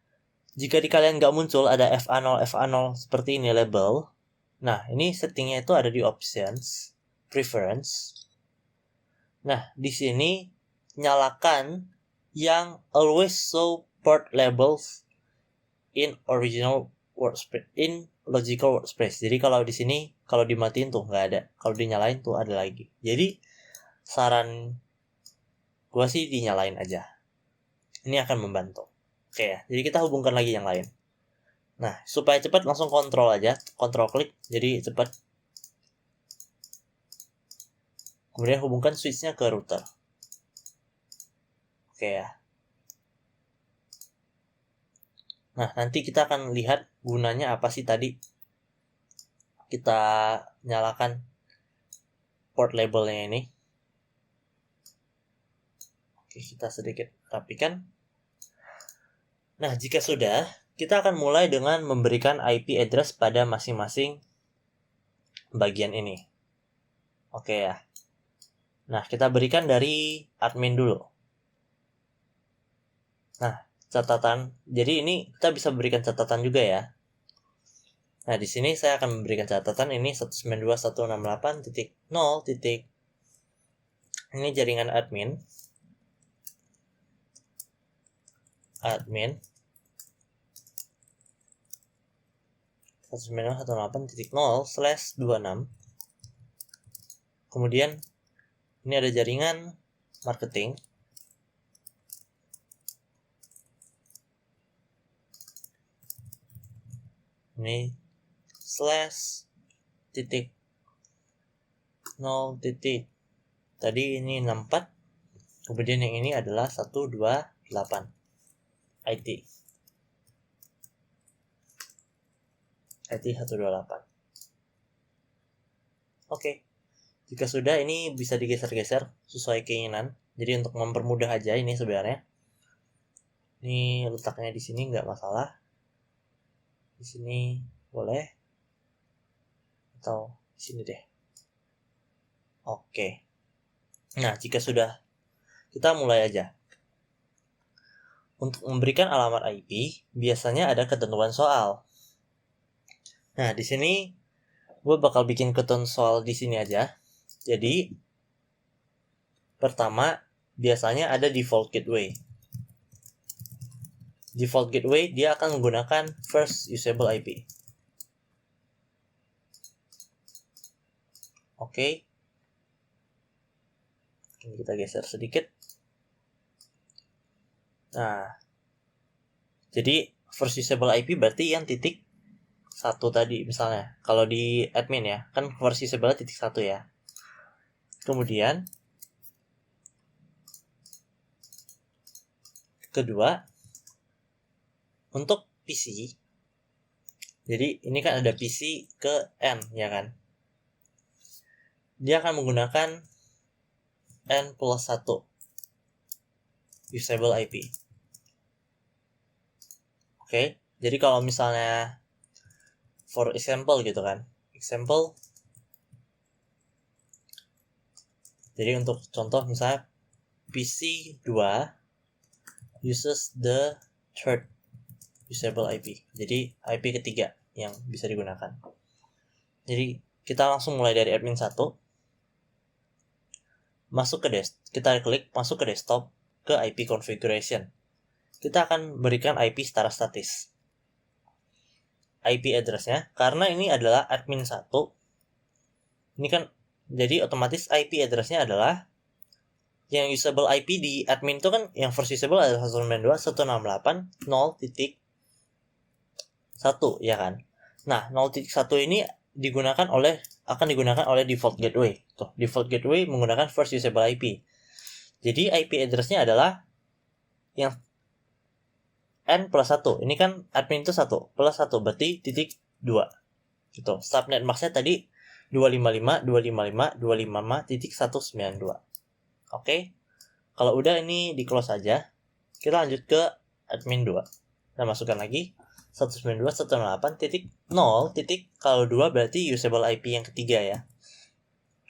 jika di kalian nggak muncul ada FA0 seperti ini label. Nah, ini settingnya itu ada di options, preference. Nah, di sini nyalakan yang always show port labels in original workspace, in logical workspace. Jadi kalau di sini kalau dimatiin tuh nggak ada, kalau dinyalain tuh ada lagi. Jadi saran gua sih dinyalain aja. Ini akan membantu. Oke ya. Jadi kita hubungkan lagi yang lain. Nah, supaya cepat langsung kontrol aja, kontrol klik. Jadi cepat. Kemudian hubungkan switch-nya ke router. Oke ya. Nah, nanti kita akan lihat gunanya apa sih tadi. Kita nyalakan port labelnya ini. Oke, kita sedikit rapikan. Nah, jika sudah, kita akan mulai dengan memberikan IP address pada masing-masing bagian ini. Oke ya. Nah, kita berikan dari admin dulu. Nah, catatan. Jadi ini kita bisa berikan catatan juga ya. Nah, di sini saya akan memberikan catatan ini 192.168.0. Ini jaringan admin. Admin 192.168.0/26. Kemudian ini ada jaringan marketing. Ini /0. Tadi ini 64. Kemudian yang ini adalah 128. IT 128. Oke. Jika sudah, ini bisa digeser-geser sesuai keinginan. Jadi untuk mempermudah aja ini sebenarnya. Ini letaknya di sini nggak masalah. Di sini boleh. Atau di sini deh. Oke. Nah, jika sudah, kita mulai aja. Untuk memberikan alamat IP, biasanya ada ketentuan soal. Nah, di sini gue bakal bikin ketentuan soal di sini aja. Jadi, pertama, biasanya ada default gateway. Default gateway, dia akan menggunakan first usable IP. Oke. Ini kita geser sedikit. Nah, jadi first usable IP berarti yang titik 1 tadi misalnya. Kalau di admin ya, kan first usable titik 1 ya. Kemudian kedua, untuk PC, jadi ini kan ada PC ke N ya kan, dia akan menggunakan N plus 1 usable IP. Oke, jadi kalau misalnya for example gitu kan, example, jadi untuk contoh misalnya PC 2 uses the third usable IP. Jadi IP ketiga yang bisa digunakan. Jadi kita langsung mulai dari admin 1. Masuk ke kita klik masuk ke desktop, ke IP configuration. Kita akan berikan IP secara statis. IP address-nya, karena ini adalah admin 1. Ini kan jadi otomatis IP address-nya adalah yang usable IP di admin itu kan yang first usable adalah 192.168.0.1 ya kan. Nah, 0.1 ini akan digunakan oleh default gateway. Tuh, default gateway menggunakan first usable IP. Jadi IP address-nya adalah yang N plus 1. Ini kan admin itu 1 plus 1 berarti titik 2. Gitu. Subnet max-nya tadi 255.255.255.192. Oke. Kalau udah ini di close aja. Kita lanjut ke admin 2. Kita masukkan lagi 192.168.0. Kalau 2 berarti usable IP yang ketiga ya.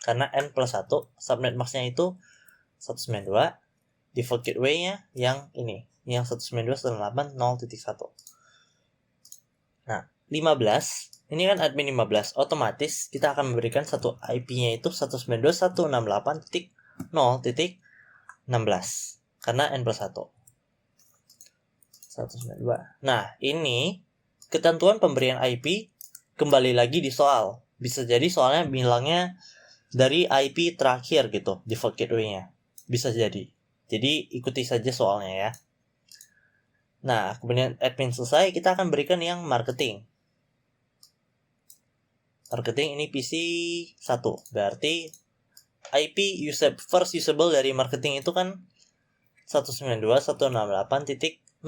Karena N plus 1 subnet max-nya itu 192, default gateway-nya yang ini, yang 192.168.0.1. Nah, 15, ini kan admin 15, otomatis kita akan memberikan satu IP-nya itu 192.168.0.16 karena N plus 1. 192. Nah, ini ketentuan pemberian IP kembali lagi di soal. Bisa jadi soalnya bilangnya dari IP terakhir gitu, default gateway-nya. Bisa jadi. Jadi ikuti saja soalnya ya. Nah, kemudian admin selesai, kita akan berikan yang marketing. Marketing ini PC 1. Berarti IP first usable dari marketing itu kan 192.168.0.65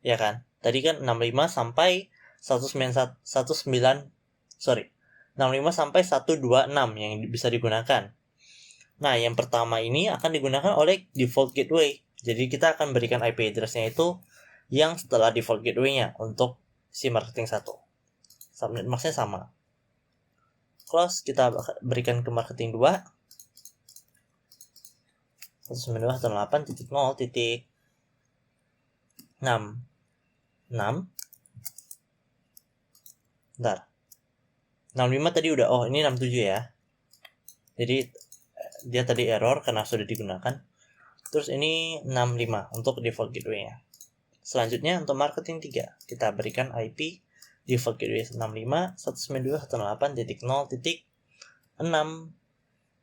ya kan. Tadi kan 65 sampai 65 sampai 126 yang bisa digunakan. Nah, yang pertama ini akan digunakan oleh default gateway. Jadi kita akan berikan IP address-nya itu yang setelah default gateway-nya untuk si marketing 1. Subnet max-nya sama. Close, kita berikan ke marketing 2. 192.168.0.66. Bentar. 65 tadi udah. Oh, ini 67 ya. Jadi dia tadi error karena sudah digunakan. Terus ini 65 untuk default gateway-nya. Selanjutnya untuk marketing 3, kita berikan IP default gateway 65 192.168.0.6.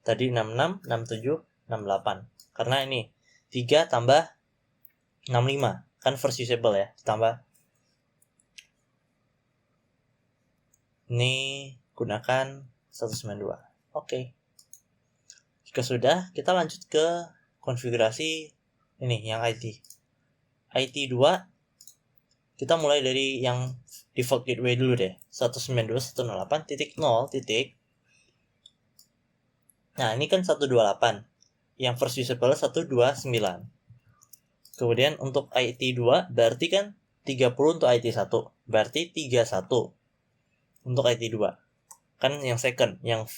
Tadi 66, 67, 68. Karena ini 3 tambah 65 kan first usable ya, ditambah ini gunakan 192. Oke. Jika sudah, kita lanjut ke konfigurasi ini yang IT 2. Kita mulai dari yang default gateway dulu deh. 192.168.0. Nah, ini kan 128. Yang first usable 129. Kemudian untuk IT2 berarti kan 30 untuk IT1. Berarti 31 untuk IT2. Kan yang second, yang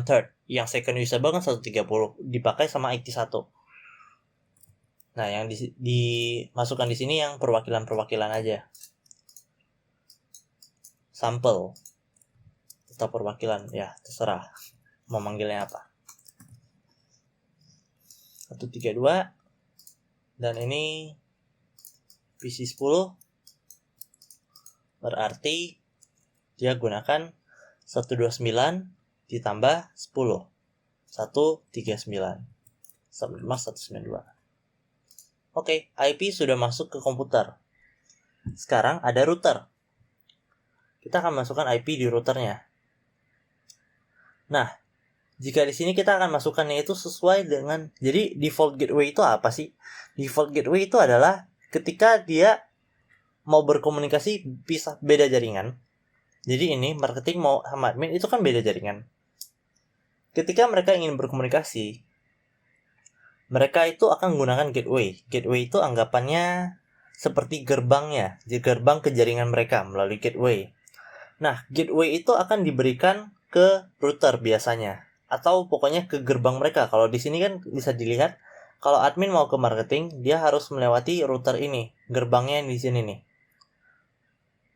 third, yang second usable kan 130 dipakai sama IT1. Nah, yang dimasukkan di sini yang perwakilan-perwakilan aja. Sampel atau perwakilan, ya terserah mau manggilnya apa. 132 dan ini PC10 berarti dia gunakan 129 ditambah 10 139 subnet mask 192. Oke, IP sudah masuk ke komputer. Sekarang ada router. Kita akan masukkan IP di routernya. Nah, jika di sini kita akan masukkannya itu sesuai dengan, jadi default gateway itu apa sih? Default gateway itu adalah ketika dia mau berkomunikasi bisa beda jaringan. Jadi ini marketing mau sama admin itu kan beda jaringan. Ketika mereka ingin berkomunikasi, mereka itu akan menggunakan gateway. Gateway itu anggapannya seperti gerbangnya, di gerbang ke jaringan mereka melalui gateway. Nah, gateway itu akan diberikan ke router biasanya, atau pokoknya ke gerbang mereka. Kalau di sini kan bisa dilihat, kalau admin mau ke marketing, dia harus melewati router ini, gerbangnya yang di sini nih.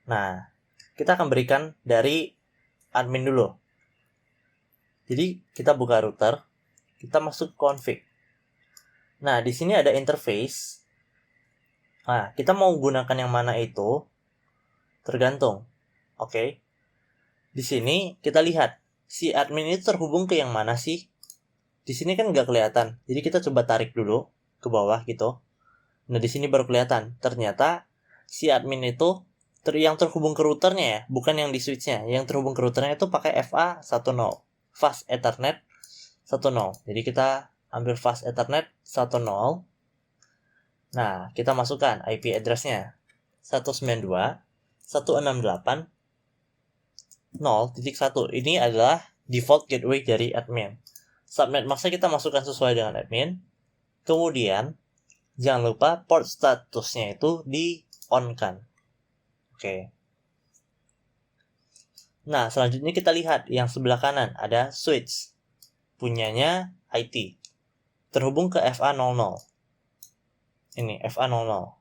Nah, kita akan berikan dari admin dulu. Jadi kita buka router, kita masuk config. Nah, di sini ada interface. Nah, kita mau gunakan yang mana itu tergantung. Oke. Di sini kita lihat si admin itu terhubung ke yang mana sih? Di sini kan nggak kelihatan. Jadi kita coba tarik dulu ke bawah gitu. Nah, di sini baru kelihatan. Ternyata si admin itu yang terhubung ke routernya ya, bukan yang di switchnya. Yang terhubung ke routernya itu pakai FA10, Fast Ethernet 10. Jadi kita ambil Fast Ethernet 10. Nah, kita masukkan IP address-nya 192.168.0.1. Ini adalah default gateway dari admin. Subnet mask-nya kita masukkan sesuai dengan admin. Kemudian jangan lupa port statusnya itu di-on-kan. Oke. Nah, selanjutnya kita lihat yang sebelah kanan ada switch. Punyanya IT. Terhubung ke FA00. Ini FA00.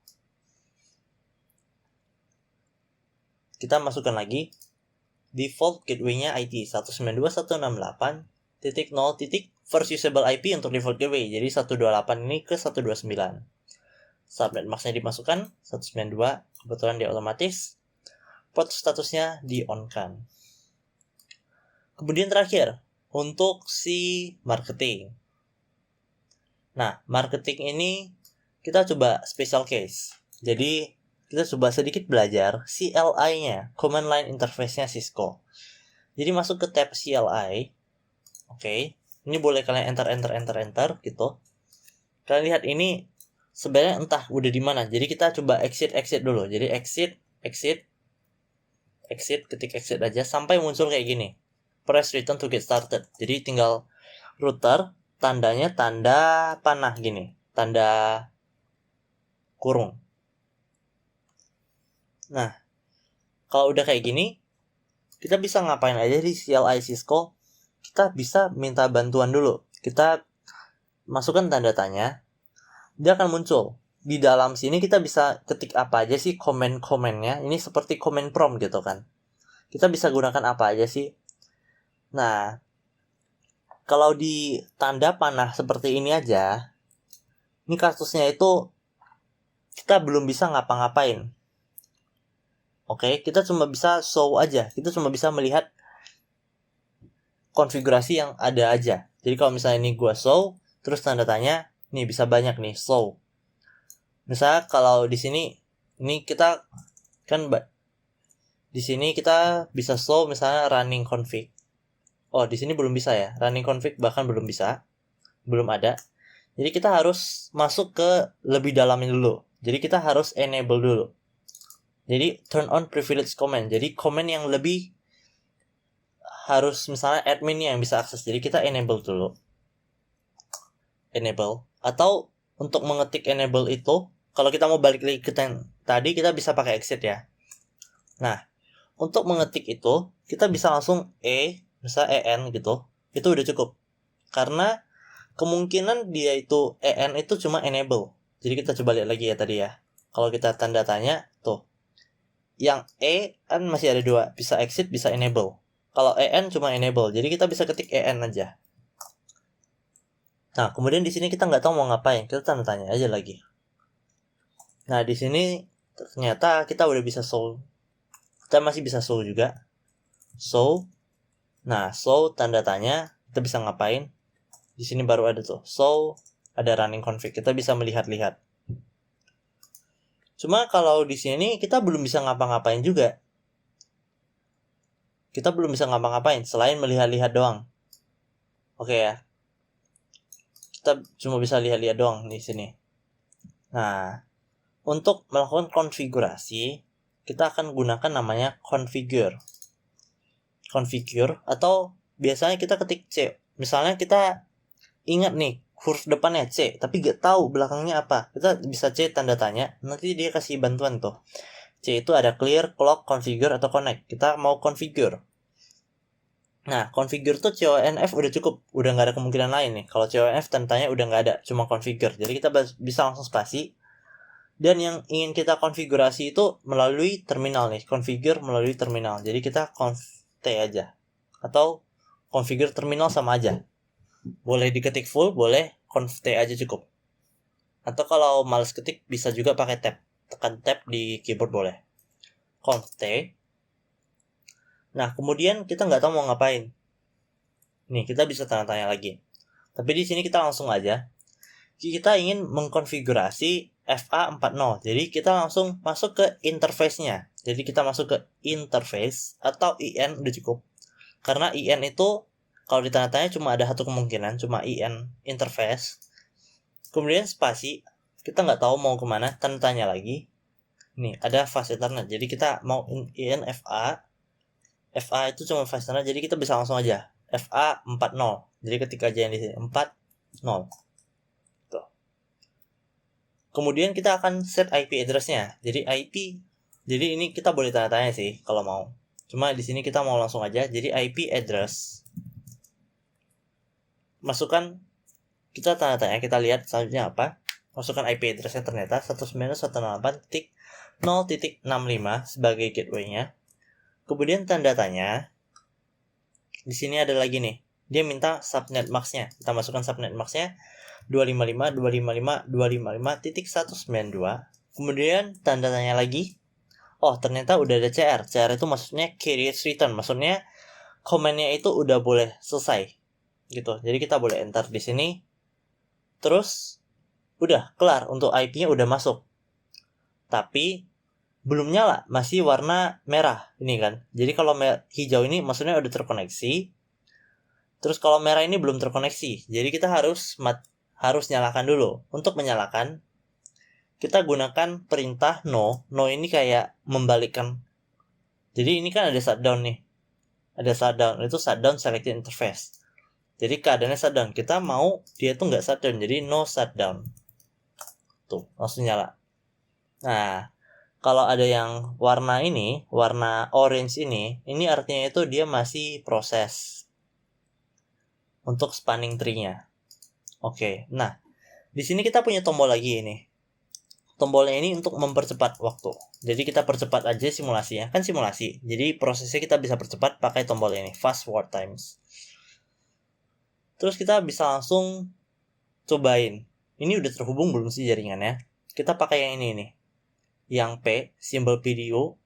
Kita masukkan lagi default gateway-nya IT 192.168.0. First usable IP untuk default gateway. Jadi 128 ini ke 129. Subnet mask-nya dimasukkan 192. Kebetulan dia otomatis. Port statusnya di-on-kan. Kemudian terakhir, untuk si marketing. Nah, marketing ini kita coba special case. Jadi, kita coba sedikit belajar CLI-nya, Command Line Interface-nya Cisco. Jadi, masuk ke tab CLI. Oke. Ini boleh kalian enter gitu. Kalian lihat ini sebenarnya entah udah di mana. Jadi, kita coba exit dulu. Jadi, exit, ketik exit aja sampai muncul kayak gini. Press return to get started. Jadi, tinggal router, tandanya tanda panah gini. Tanda kurung. Nah, kalau udah kayak gini, kita bisa ngapain aja di CLI Cisco. Kita bisa minta bantuan dulu. Kita masukkan tanda tanya, dia akan muncul. Di dalam sini kita bisa ketik apa aja sih komen-komennya. Ini seperti komen prompt gitu kan. Kita bisa gunakan apa aja sih. Nah, kalau di tanda panah seperti ini aja, ini kasusnya itu kita belum bisa ngapa-ngapain. Oke, kita cuma bisa show aja. Kita cuma bisa melihat konfigurasi yang ada aja. Jadi kalau misalnya ini gua show, terus tanda tanya, nih bisa banyak nih show. Misalnya kalau di sini, ini kita kan di sini kita bisa show misalnya running config. Oh, di sini belum bisa ya. Running config bahkan belum bisa. Belum ada. Jadi kita harus masuk ke lebih dalamnya dulu. Jadi kita harus enable dulu. Jadi turn on privilege comment. Jadi comment yang lebih harus misalnya admin yang bisa akses. Jadi kita enable dulu. Enable. Atau untuk mengetik enable itu, kalau kita mau balik lagi ke tadi, kita bisa pakai exit ya. Nah, untuk mengetik itu, kita bisa langsung misalnya en gitu. Itu udah cukup. Karena kemungkinan dia itu en itu cuma enable. Jadi kita coba lihat lagi ya tadi ya. Kalau kita tanda tanya, tuh. Yang kan masih ada 2, bisa exit, bisa enable. Kalau en cuma enable, jadi kita bisa ketik en aja. Nah, kemudian di sini kita nggak tahu mau ngapain, kita tanda tanya aja lagi. Nah, di sini ternyata kita udah bisa show. Kita masih bisa show juga. Show. Nah, show tanda tanya, kita bisa ngapain? Di sini baru ada tuh. Show, ada running config, kita bisa melihat-lihat. Cuma kalau di sini kita belum bisa ngapa-ngapain juga. Kita belum bisa ngapa-ngapain selain melihat-lihat doang. Oke ya. Kita cuma bisa lihat-lihat doang di sini. Nah, untuk melakukan konfigurasi, kita akan gunakan namanya configure. Configure atau biasanya kita ketik C. Misalnya kita ingat nih huruf depannya C, tapi gak tahu belakangnya apa. Kita bisa C tanda tanya, nanti dia kasih bantuan tuh. C itu ada clear, clock, configure, atau connect. Kita mau configure. Nah, configure tuh CONF udah cukup. Udah gak ada kemungkinan lain nih. Kalau CONF tanda tanya udah gak ada, cuma configure. Jadi kita bisa langsung spasi. Dan yang ingin kita konfigurasi itu melalui terminal nih. Configure melalui terminal. Jadi kita conf T aja. Atau configure terminal sama aja. Boleh diketik full, boleh conf T aja cukup. Atau kalau males ketik bisa juga pakai tab. Tekan tab di keyboard boleh. Conf T. Nah, kemudian kita nggak tahu mau ngapain. Nih, kita bisa tanda tanya lagi. Tapi di sini kita langsung aja. Kita ingin mengkonfigurasi FA40. Jadi kita langsung masuk ke interface-nya. Jadi kita masuk ke interface atau IN udah cukup. Karena IN itu kalau ditanda tanya cuma ada satu kemungkinan, cuma IN interface. Kemudian spasi, kita nggak tahu mau kemana, tanda tanya lagi. Nih, ada fast ethernet. Jadi kita mau IN FA. FA itu cuma fast ethernet, jadi kita bisa langsung aja. FA40. Jadi ketik aja yang di sini 40. Tuh. Kemudian kita akan set IP address-nya. Jadi ini kita boleh tanda tanya sih kalau mau. Cuma di sini kita mau langsung aja. Jadi IP address. Masukkan, kita tanda tanya, kita lihat selanjutnya apa. Masukkan IP address-nya ternyata 192.168.0.65 sebagai gateway-nya. Kemudian tanda tanya. Di sini ada lagi nih. Dia minta subnet max-nya. Kita masukkan subnet max-nya 255.255.255.192. Kemudian tanda tanya lagi. Oh, ternyata udah ada CR. CR itu maksudnya curious return. Maksudnya komennya itu udah boleh selesai. Gitu. Jadi kita boleh enter di sini. Terus udah kelar, untuk IP-nya udah masuk. Tapi belum nyala, masih warna merah ini kan. Jadi kalau hijau ini maksudnya udah terkoneksi. Terus kalau merah ini belum terkoneksi. Jadi kita harus nyalakan dulu. Untuk menyalakan, kita gunakan perintah no. No ini kayak membalikkan. Jadi ini kan ada shutdown nih. Ada shutdown, itu shutdown selected interface. Jadi keadaannya shutdown. Kita mau dia tuh nggak shutdown, jadi no shutdown. Tuh, langsung nyala. Nah, kalau ada yang warna ini, warna orange ini artinya itu dia masih proses untuk spanning tree-nya. Oke, nah di sini kita punya tombol lagi ini. Tombolnya ini untuk mempercepat waktu. Jadi kita percepat aja simulasinya, kan simulasi. Jadi prosesnya kita bisa percepat pakai tombol ini, fast forward times. Terus kita bisa langsung cobain. Ini udah terhubung belum sih jaringannya? Kita pakai yang ini nih. Yang P, simbol video.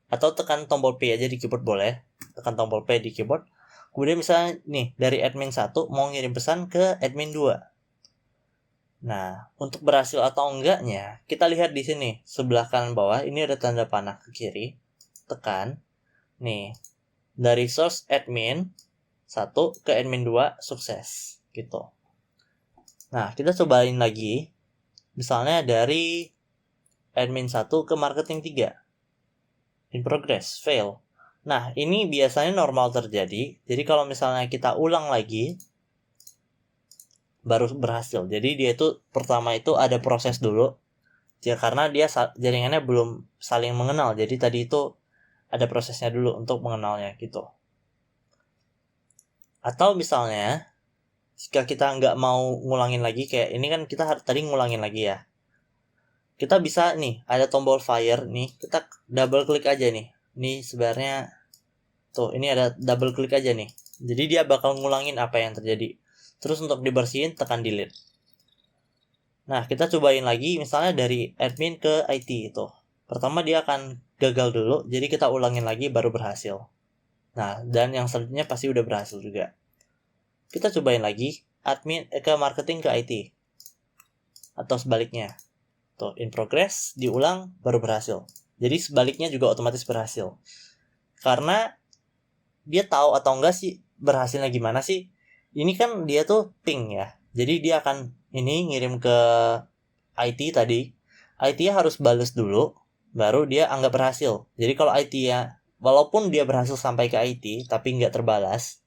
Atau tekan tombol P aja di keyboard boleh. Tekan tombol P di keyboard. Kemudian misalnya nih, dari admin 1 mau ngirim pesan ke admin 2. Nah, untuk berhasil atau enggaknya, kita lihat di sini, sebelah kanan bawah, ini ada tanda panah ke kiri. Tekan. Nih, dari source admin 1 ke admin 2, sukses. Gitu. Nah, kita cobain lagi. Misalnya dari admin 1 ke marketing 3. in progress, fail. Nah, ini biasanya normal terjadi. Jadi kalau misalnya kita ulang lagi, baru berhasil. Jadi dia itu pertama itu ada proses dulu. Ya, karena dia jaringannya belum saling mengenal. Jadi tadi itu ada prosesnya dulu untuk mengenalnya gitu. Atau misalnya, jika kita nggak mau ngulangin lagi, kayak ini kan kita tadi ngulangin lagi ya. Kita bisa nih, ada tombol fire nih, kita double klik aja nih. Ini sebenarnya tuh, ini ada double klik aja nih. Jadi dia bakal ngulangin apa yang terjadi. Terus untuk dibersihin tekan delete. Nah, kita cobain lagi misalnya dari admin ke IT itu. Pertama dia akan gagal dulu, jadi kita ulangin lagi baru berhasil. Nah, dan yang selanjutnya pasti udah berhasil juga. Kita cobain lagi admin ke marketing ke IT. Atau sebaliknya. Tuh, in progress, diulang baru berhasil. Jadi sebaliknya juga otomatis berhasil. Karena dia tahu atau enggak sih berhasilnya gimana sih? Ini kan dia tuh ping ya. Jadi dia akan ini ngirim ke IT tadi. IT-nya harus bales dulu, baru dia anggap berhasil. Jadi kalau IT-nya, walaupun dia berhasil sampai ke IT, tapi nggak terbalas,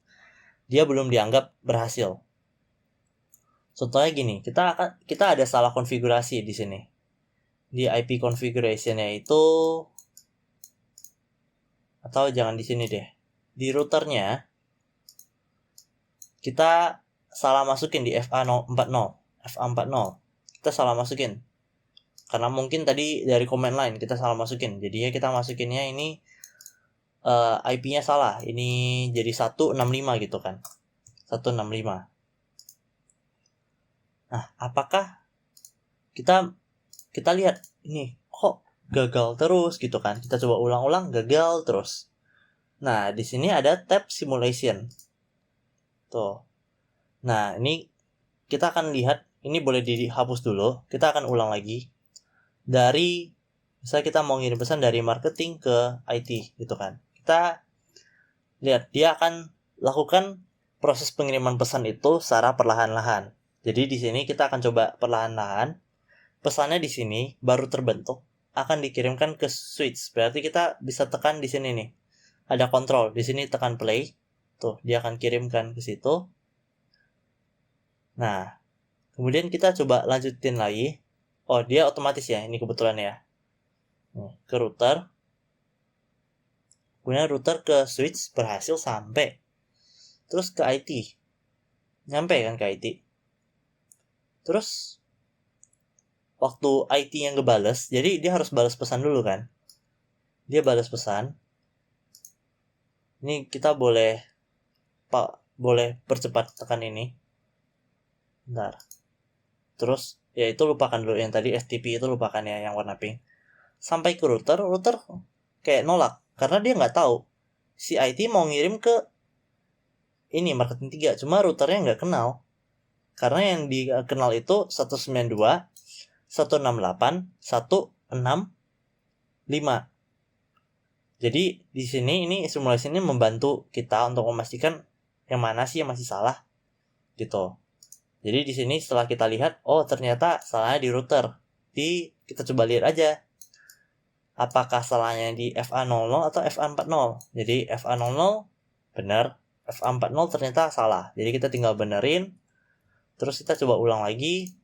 dia belum dianggap berhasil. Contohnya gini, kita ada salah konfigurasi di sini. Di IP configuration-nya itu, atau jangan di sini deh. Di routernya, kita salah masukin di FA40. Kita salah masukin. Karena mungkin tadi dari command line kita salah masukin. Jadinya kita masukinnya ini IP-nya salah. Ini jadi 165 gitu kan. 165. Nah, apakah kita lihat ini kok gagal terus gitu kan. Kita coba ulang-ulang, gagal terus. Nah, di sini ada tab simulation. Tuh. Nah, ini kita akan lihat, ini boleh dihapus dulu. Kita akan ulang lagi. Dari, misalnya kita mau ngirim pesan dari marketing ke IT gitu kan. Kita lihat, dia akan lakukan proses pengiriman pesan itu secara perlahan-lahan. Jadi di sini kita akan coba perlahan-lahan. Pesannya di sini baru terbentuk, akan dikirimkan ke switch. Berarti kita bisa tekan di sini nih. Ada kontrol, di sini tekan play. Tuh, dia akan kirimkan ke situ. Nah, kemudian kita coba lanjutin lagi. Oh, dia otomatis ya, ini kebetulan ya. Ke router. Kemudian router ke switch berhasil sampai. Terus ke IT. Nyampe kan ke IT. Terus waktu IT yang ngebales, jadi dia harus balas pesan dulu kan. Dia balas pesan. Ini kita boleh percepat tekan ini. Bentar. Terus ya itu lupakan dulu yang tadi FTP itu lupakan ya yang warna pink. Sampai ke router kayak nolak karena dia nggak tahu si IT mau ngirim ke ini marketing 3, cuma routernya nggak kenal karena yang dikenal itu 192 168 165. Jadi di sini ini simulasi ini membantu kita untuk memastikan yang mana sih yang masih salah gitu. Jadi di sini setelah kita lihat, oh ternyata salahnya di router. Kita coba lihat aja. Apakah salahnya di FA00 atau FA40. Jadi FA00 benar, FA40 ternyata salah. Jadi kita tinggal benerin. Terus kita coba ulang lagi.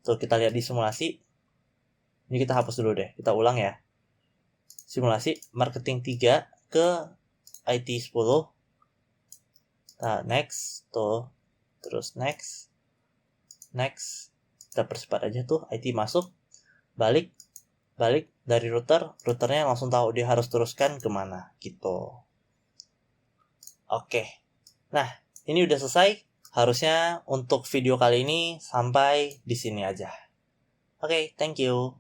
Tuh kita lihat di simulasi. Ini kita hapus dulu deh. Kita ulang ya. Simulasi marketing 3 ke IT 10. Nah, next. Tuh. Terus next. Kita percepat aja tuh. IT masuk. Balik dari routernya langsung tahu dia harus teruskan kemana gitu. Oke. Nah, ini udah selesai. Harusnya untuk video kali ini sampai di sini aja. Oke, thank you.